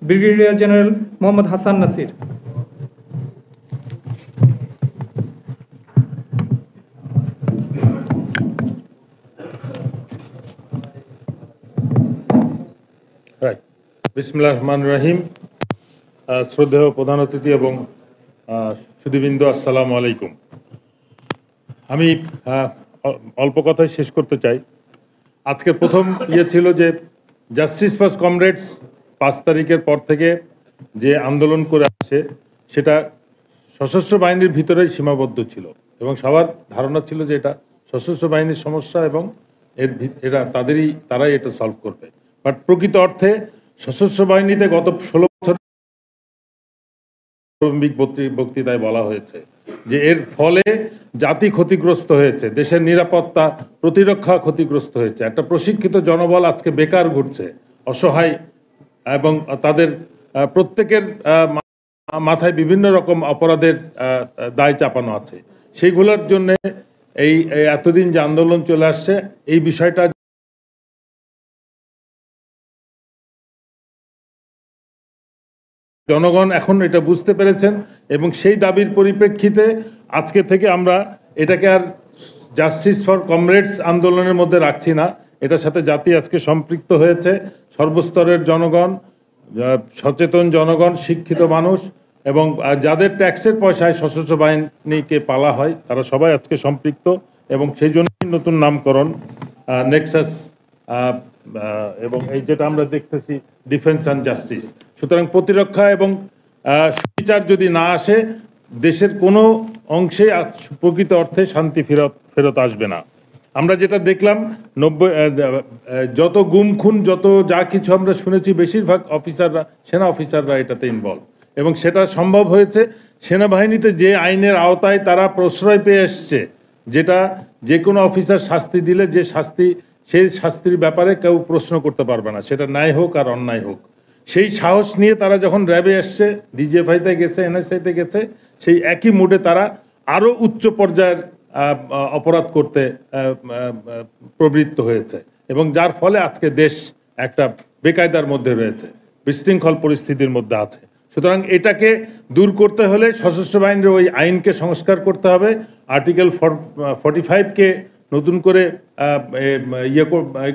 ব্রিগেডিয়ার জেনারেল মোহাম্মদ হাসান নাসির। বিসমিল্লাহির রহমানির রহিম। শ্রদ্ধেয় প্রধান অতিথি এবং সুধীবৃন্দ, আসসালামু আলাইকুম। আমি অল্প কথায় শেষ করতে চাই। আজকে প্রথম ছিল যে জাস্টিস ফর কমরেডস 5 তারিখের পর থেকে যে আন্দোলন করে আসছে সেটা সশস্ত্র বাহিনীর ভিতরেই সীমাবদ্ধ ছিল এবং সবার ধারণা ছিল যে এটা সশস্ত্র বাহিনীর সমস্যা এবং তারাই এটা সলভ করবে। বাট প্রকৃত অর্থে সশস্ত্র বাহিনীতে গত 16 বছর বক্তৃতায় বলা হয়েছে যে এর ফলে জাতি ক্ষতিগ্রস্ত হয়েছে, দেশের নিরাপত্তা প্রতিরক্ষা ক্ষতিগ্রস্ত হয়েছে। একটা প্রশিক্ষিত জনবল আজকে বেকার ঘুরছে, অসহায়, এবং তাদের প্রত্যেকের মাথায় বিভিন্ন রকম অপরাধের দায় চাপানো আছে। সেইগুলোর জন্য এই এতদিন যে আন্দোলন চলে আসছে, এই বিষয়টা জনগণ এখন এটা বুঝতে পেরেছেন এবং সেই দাবির পরিপ্রেক্ষিতে আজকে থেকে আমরা এটাকে আর জাস্টিস ফর কমরেডস আন্দোলনের মধ্যে রাখছি না। এটার সাথে জাতি আজকে সম্পৃক্ত হয়েছে। সর্বস্তরের জনগণ, সচেতন জনগণ, শিক্ষিত মানুষ এবং যাদের ট্যাক্সের পয়সায় সশস্ত্র বাহিনীকে পালা হয় তারা সবাই আজকে সম্পৃক্ত এবং সেই জন্যই নতুন নামকরণ নেক্সাস এবং এই যেটা আমরা দেখতেছি ডিফেন্স অ্যান্ড জাস্টিস। সুতরাং প্রতিরক্ষা এবং সুবিচার যদি না আসে, দেশের কোনো অংশে প্রকৃত অর্থে শান্তি ফেরত আসবে না। আমরা যেটা দেখলাম 90 যত গুম খুন যত যা কিছু আমরা শুনেছি, বেশিরভাগ অফিসাররা, সেনা অফিসাররা এটাতে ইনভলভ, এবং সেটা সম্ভব হয়েছে সেনাবাহিনীতে যে আইনের আওতায় তারা প্রশ্রয় পেয়ে এসছে, যেটা যে কোনো অফিসার শাস্তি দিলে যে শাস্তি, সেই শাস্তির ব্যাপারে কেউ প্রশ্ন করতে পারবে না, সেটা ন্যায় হোক আর অন্যায় হোক। সেই সাহস নিয়ে তারা যখন র্যাবে এসছে, ডিজিএফআইতে গেছে, এনএসআইতে গেছে, সেই একই মুডে তারা আরও উচ্চ পর্যায়ের অপরাধ করতে প্রবৃত্ত হয়েছে এবং যার ফলে আজকে দেশ একটা বেকায়দার মধ্যে রয়েছে, বিশৃঙ্খল পরিস্থিতির মধ্যে আছে। সুতরাং এটাকে দূর করতে হলে সশস্ত্র বাহিনীর ওই আইনকে সংস্কার করতে হবে। আর্টিকেল 45কে নতুন করে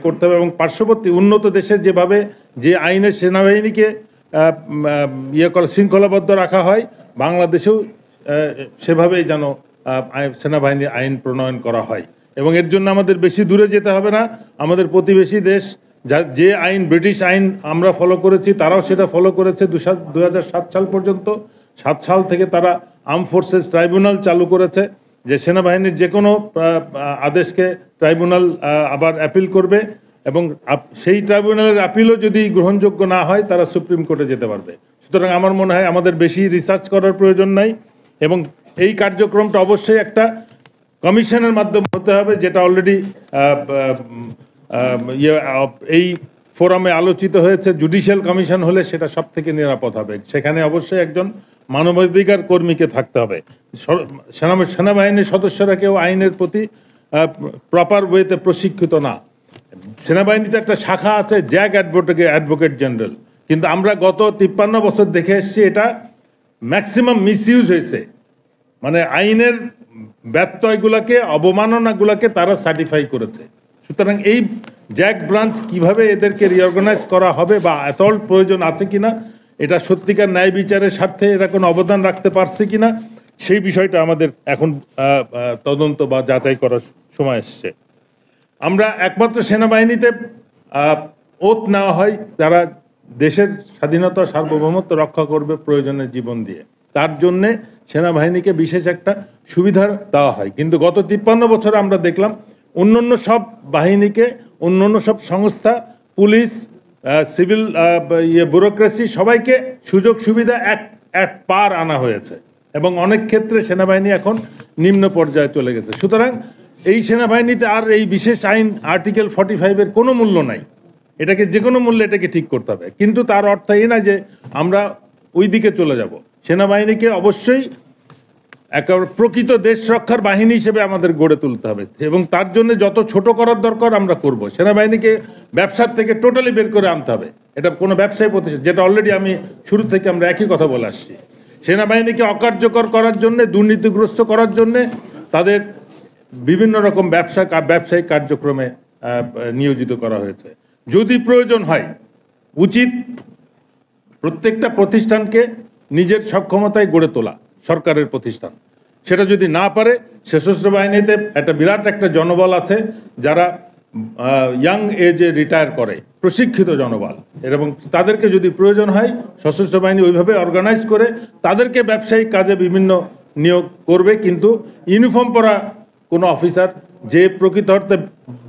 করতে হবে এবং পার্শ্ববর্তী উন্নত দেশে যেভাবে যে আইনে সেনাবাহিনীকে শৃঙ্খলাবদ্ধ রাখা হয়, বাংলাদেশেও সেভাবেই যেন সেনাবাহিনীর আইন প্রণয়ন করা হয়। এবং এর জন্য আমাদের বেশি দূরে যেতে হবে না। আমাদের প্রতিবেশী দেশ যে আইন, ব্রিটিশ আইন আমরা ফলো করেছি, তারাও সেটা ফলো করেছে 2007 সাল পর্যন্ত। 7 সাল থেকে তারা আর্ম ফোর্সেস ট্রাইব্যুনাল চালু করেছে, যে সেনাবাহিনীর যে কোনো আদেশকে ট্রাইব্যুনাল আবার অ্যাপিল করবে এবং সেই ট্রাইব্যুনালের অ্যাপিলও যদি গ্রহণযোগ্য না হয় তারা সুপ্রিম কোর্টে যেতে পারবে। সুতরাং আমার মনে হয় আমাদের বেশি রিসার্চ করার প্রয়োজন নাই এবং এই কার্যক্রমটা অবশ্যই একটা কমিশনের মাধ্যমে হতে হবে, যেটা অলরেডি এই ফোরামে আলোচিত হয়েছে। জুডিশিয়াল কমিশন হলে সেটা সব থেকে নিরাপদ হবে। সেখানে অবশ্যই একজন মানবাধিকার কর্মীকে থাকতে হবে। সেনাবাহিনীর সদস্যরা কেউ আইনের প্রতি প্রপার ওয়েতে প্রশিক্ষিত না। সেনাবাহিনীতে একটা শাখা আছে জ্যাগ অ্যাডভোকেট জেনারেল, কিন্তু আমরা গত 53 বছর দেখে এসেছি এটা ম্যাক্সিমাম মিসইউজ হয়েছে, মানে আইনের ব্যত্যয়গুলোকে, অবমাননাগুলোকে তারা সার্টিফাই করেছে। সুতরাং এই জ্যাক ব্রাঞ্চ কিভাবে এদেরকে রিঅর্গানাইজ করা হবে বা এতল প্রয়োজন আছে কিনা, এটা সত্যিকার ন্যায় বিচারের স্বার্থে এরা কোনো অবদান রাখতে পারছে কিনা, সেই বিষয়টা আমাদের এখন তদন্ত বা যাচাই করার সময় এসছে। আমরা একমাত্র সেনাবাহিনীতে ওথ নেওয়া হয় যারা দেশের স্বাধীনতা সার্বভৌমত্ব রক্ষা করবে প্রয়োজনে জীবন দিয়ে, তার জন্যে সেনাবাহিনীকে বিশেষ একটা সুবিধা দেওয়া হয়। কিন্তু গত 53 বছর আমরা দেখলাম অন্যান্য সব বাহিনীকে, অন্যান্য সব সংস্থা, পুলিশ, সিভিল ব্যুরোক্রেসি, সবাইকে সুযোগ সুবিধা এক পার আনা হয়েছে এবং অনেক ক্ষেত্রে সেনাবাহিনী এখন নিম্ন পর্যায়ে চলে গেছে। সুতরাং এই সেনাবাহিনীতে আর এই বিশেষ আইন আর্টিকেল 45-এর কোনো মূল্য নাই। এটাকে যে কোনো মূল্যে এটাকে ঠিক করতে হবে, কিন্তু তার অর্থ এই না যে আমরা ওই দিকে চলে যাব। সেনাবাহিনীকে অবশ্যই একেবারে প্রকৃত দেশ রক্ষার বাহিনী হিসেবে আমাদের গড়ে তুলতে হবে এবং তার জন্য যত ছোট করার দরকার আমরা করব। সেনাবাহিনীকে ব্যবসার থেকে টোটালি বের করে আনতে হবে। এটা কোনো ব্যবসায়ী প্রতিষ্ঠান, যেটা অলরেডি আমি শুরু থেকে আমরা একই কথা বলে আসছি। সেনাবাহিনীকে অকার্যকর করার জন্য, দুর্নীতিগ্রস্ত করার জন্য তাদের বিভিন্ন রকম ব্যবসায়িক কার্যক্রমে নিয়োজিত করা হয়েছে। যদি প্রয়োজন হয় উচিত প্রত্যেকটা প্রতিষ্ঠানকে নিজের সক্ষমতায় গড়ে তোলা, সরকারের প্রতিষ্ঠান। সেটা যদি না পারে, সশস্ত্র বাহিনীতে একটা বিরাট একটা জনবল আছে যারা ইয়াং এজে রিটায়ার করে, প্রশিক্ষিত জনবল, এবং তাদেরকে যদি প্রয়োজন হয় সশস্ত্র বাহিনী ওইভাবে অর্গানাইজ করে তাদেরকে ব্যবসায়িক কাজে বিভিন্ন নিয়োগ করবে। কিন্তু ইউনিফর্ম পরা কোনো অফিসার যে প্রকৃত অর্থে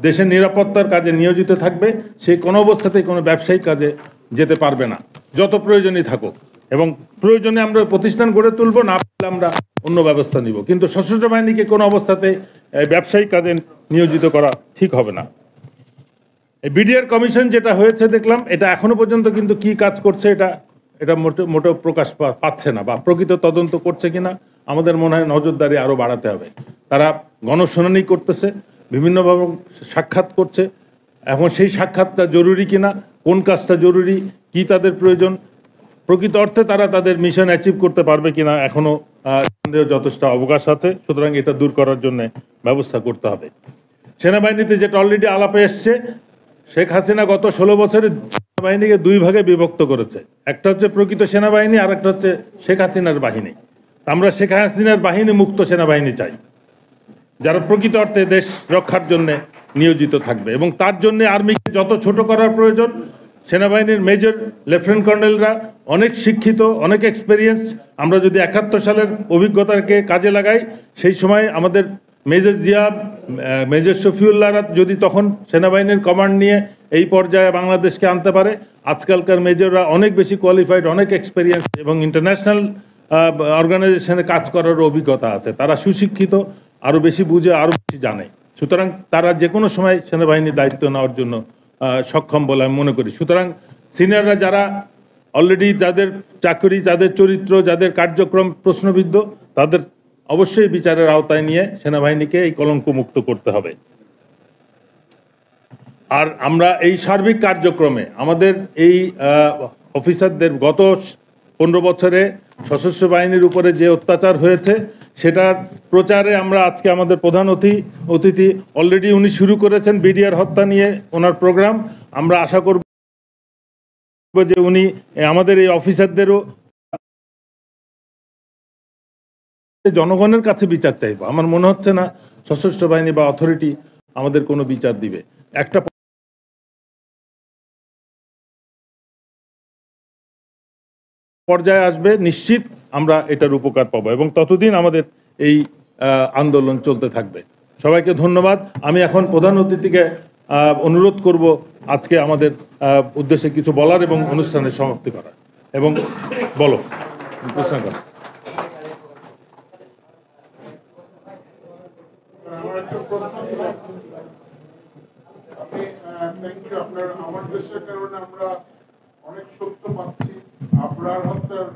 দেশের নিরাপত্তার কাজে নিয়োজিত থাকবে, সে কোনো অবস্থাতেই কোনো ব্যবসায়িক কাজে যেতে পারবে না, যত প্রয়োজনই থাকুক। এবং প্রয়োজনে আমরা প্রতিষ্ঠান গড়ে তুলব, না পারলে আমরা অন্য ব্যবস্থা নিব, কিন্তু সশস্ত্র বাহিনীকে কোনো অবস্থাতে ব্যবসায়িক কাজে নিয়োজিত করা ঠিক হবে না। বিডিআর কমিশন যেটা হয়েছে দেখলাম, এটা এখনো পর্যন্ত কিন্তু কি কাজ করছে এটা মোটেও প্রকাশ পাচ্ছে না, বা প্রকৃত তদন্ত করছে কিনা আমাদের মনে হয় নজরদারি আরো বাড়াতে হবে। তারা গণশুনানি করতেছে, বিভিন্নভাবে সাক্ষাৎ করছে, এখন সেই সাক্ষাৎটা জরুরি কিনা, কোন কাজটা জরুরি, কি তাদের প্রয়োজন, প্রকৃত অর্থে তারা তাদের মিশন অ্যাচিভ করতে পারবে কিনা এখনো যথেষ্ট অবকাশ আছে। সুতরাং এটা দূর করার জন্য ব্যবস্থা করতে হবে। সেনাবাহিনীতে যেটা অলরেডি আলাপে এসছে, শেখ হাসিনা গত 16 বছরে সেনাবাহিনীকে দুই ভাগে বিভক্ত করেছে। একটা হচ্ছে প্রকৃত সেনাবাহিনী, আর একটা হচ্ছে শেখ হাসিনার বাহিনী। আমরা শেখ হাসিনার বাহিনী মুক্ত সেনাবাহিনী চাই, যারা প্রকৃত অর্থে দেশ রক্ষার জন্য নিয়োজিত থাকবে, এবং তার জন্য আর্মিকে যত ছোট করার প্রয়োজন। সেনাবাহিনীর মেজর, লেফটেন্যান্ট কর্নেলরা অনেক শিক্ষিত, অনেক এক্সপেরিয়েন্স। আমরা যদি 71 সালের অভিজ্ঞতাকে কাজে লাগাই, সেই সময় আমাদের মেজর জিয়া, মেজর শফিউল্লাহরা যদি তখন সেনাবাহিনীর কমান্ড নিয়ে এই পর্যায়ে বাংলাদেশকে আনতে পারে, আজকালকার মেজররা অনেক বেশি কোয়ালিফাইড, অনেক এক্সপেরিয়েন্স এবং ইন্টারন্যাশনাল অর্গানাইজেশনে কাজ করার অভিজ্ঞতা আছে। তারা সুশিক্ষিত, আরও বেশি বুঝে, আরও বেশি জানে। সুতরাং তারা যে কোনো সময় সেনাবাহিনীর দায়িত্ব নেওয়ার জন্য সক্ষম বলে আমি মনে করি। সুতরাং সিনিয়ররা যারা অলরেডি যাদের চাকরি, যাদের চরিত্র, যাদের কার্যক্রম প্রশ্নবিদ্ধ, তাদের অবশ্যই বিচারের আওতায় নিয়ে সেনাবাহিনীকে এই কলঙ্ক মুক্ত করতে হবে। আর আমরা এই সার্বিক কার্যক্রমে আমাদের এই অফিসারদের গত 15 বছরে সশস্ত্র বাহিনীর উপরে যে অত্যাচার হয়েছে, সেটার প্রচারে আমরা আজকে আমাদের প্রধান অতিথি অলরেডি উনি শুরু করেছেন বিডিআর হত্যা নিয়ে ওনার প্রোগ্রাম। আমরা আশা করব যে উনি আমাদের এই অফিসারদেরও জনগণের কাছে বিচার চাইব। আমার মনে হচ্ছে না সশস্ত্র বাহিনী বা অথরিটি আমাদের কোনো বিচার দিবে। একটা পর্যায়ে আসবে, নিশ্চিত আমরা এটার উপকার পাবো, এবং ততদিন আমাদের এই আন্দোলন চলতে থাকবে। সবাইকে ধন্যবাদ। আমি এখন প্রধান অতিথিকে অনুরোধ করব আজকে আমাদের উদ্দেশ্যে কিছু বলার এবং অনুষ্ঠানের সমাপ্তি করার। এবং বলো, প্রশ্ন করো। আমার দেশের কারণে আমরা অনেক সত্য পাচ্ছি। আপনার হত্যার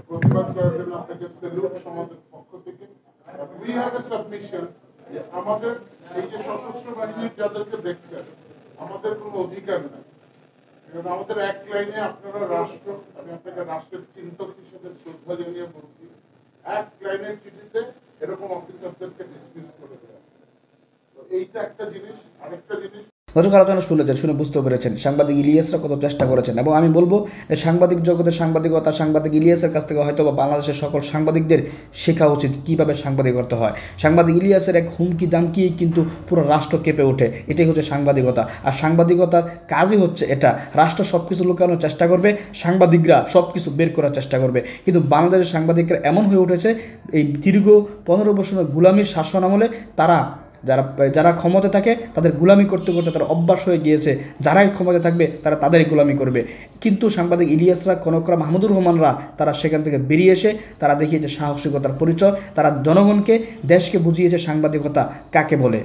প্রতিবাদ করার জন্য আপনাকে স্যালুট সমাজের পক্ষ থেকে। উই হ্যাভ এ সাবমিশন, আমাদের এই যে সশস্ত্র বাহিনীর যাদেরকে দেখছেন, আমাদের কোনো অধিকার নাই। কারণ আমাদের এক লাইনে আপনারা রাষ্ট্র, আমি আপনাকে রাষ্ট্রের চিন্তক হিসেবে শ্রদ্ধা জানিয়ে বলছি, এক লাইনের চিঠিতে এরকম অফিসারদেরকে ডিসমিস করে দেওয়া। তো এইটা একটা জিনিস। আরেকটা জিনিস, দর্শক আলোচনা শুনে বুঝতে পেরেছেন সাংবাদিক ইলিয়াসরা কত চেষ্টা করেছেন, এবং আমি বলবো যে সাংবাদিক জগতে সাংবাদিকতা সাংবাদিক ইলিয়াসের কাছ থেকে হয়তো বা বাংলাদেশের সকল সাংবাদিকদের শেখা উচিত কীভাবে সাংবাদিক করতে হয়। সাংবাদিক ইলিয়াসের এক হুমকি দামকিই কিন্তু পুরো রাষ্ট্র কেঁপে ওঠে। এটাই হচ্ছে সাংবাদিকতা, আর সাংবাদিকতার কাজই হচ্ছে এটা। রাষ্ট্র সব কিছু লুকানোর চেষ্টা করবে, সাংবাদিকরা সব কিছু বের করার চেষ্টা করবে। কিন্তু বাংলাদেশের সাংবাদিকরা এমন হয়ে উঠেছে, এই দীর্ঘ 15 বছরের গুলামির শাসন আমলে যারা ক্ষমতা থাকে তাদের গুলামি করতে করতে তারা অভ্যাস হয়ে গিয়েছে, যারাই ক্ষমতা থাকবে তারা তাদেরই গুলামি করবে। কিন্তু সাংবাদিক ইলিয়াসরা, কনকরা, মাহমুদুর রহমানরা তারা সেখান থেকে বেরিয়ে এসে তারা দেখিয়েছে সাহসিকতার পরিচয়। তারা জনগণকে, দেশকে বুঝিয়েছে সাংবাদিকতা কাকে বলে।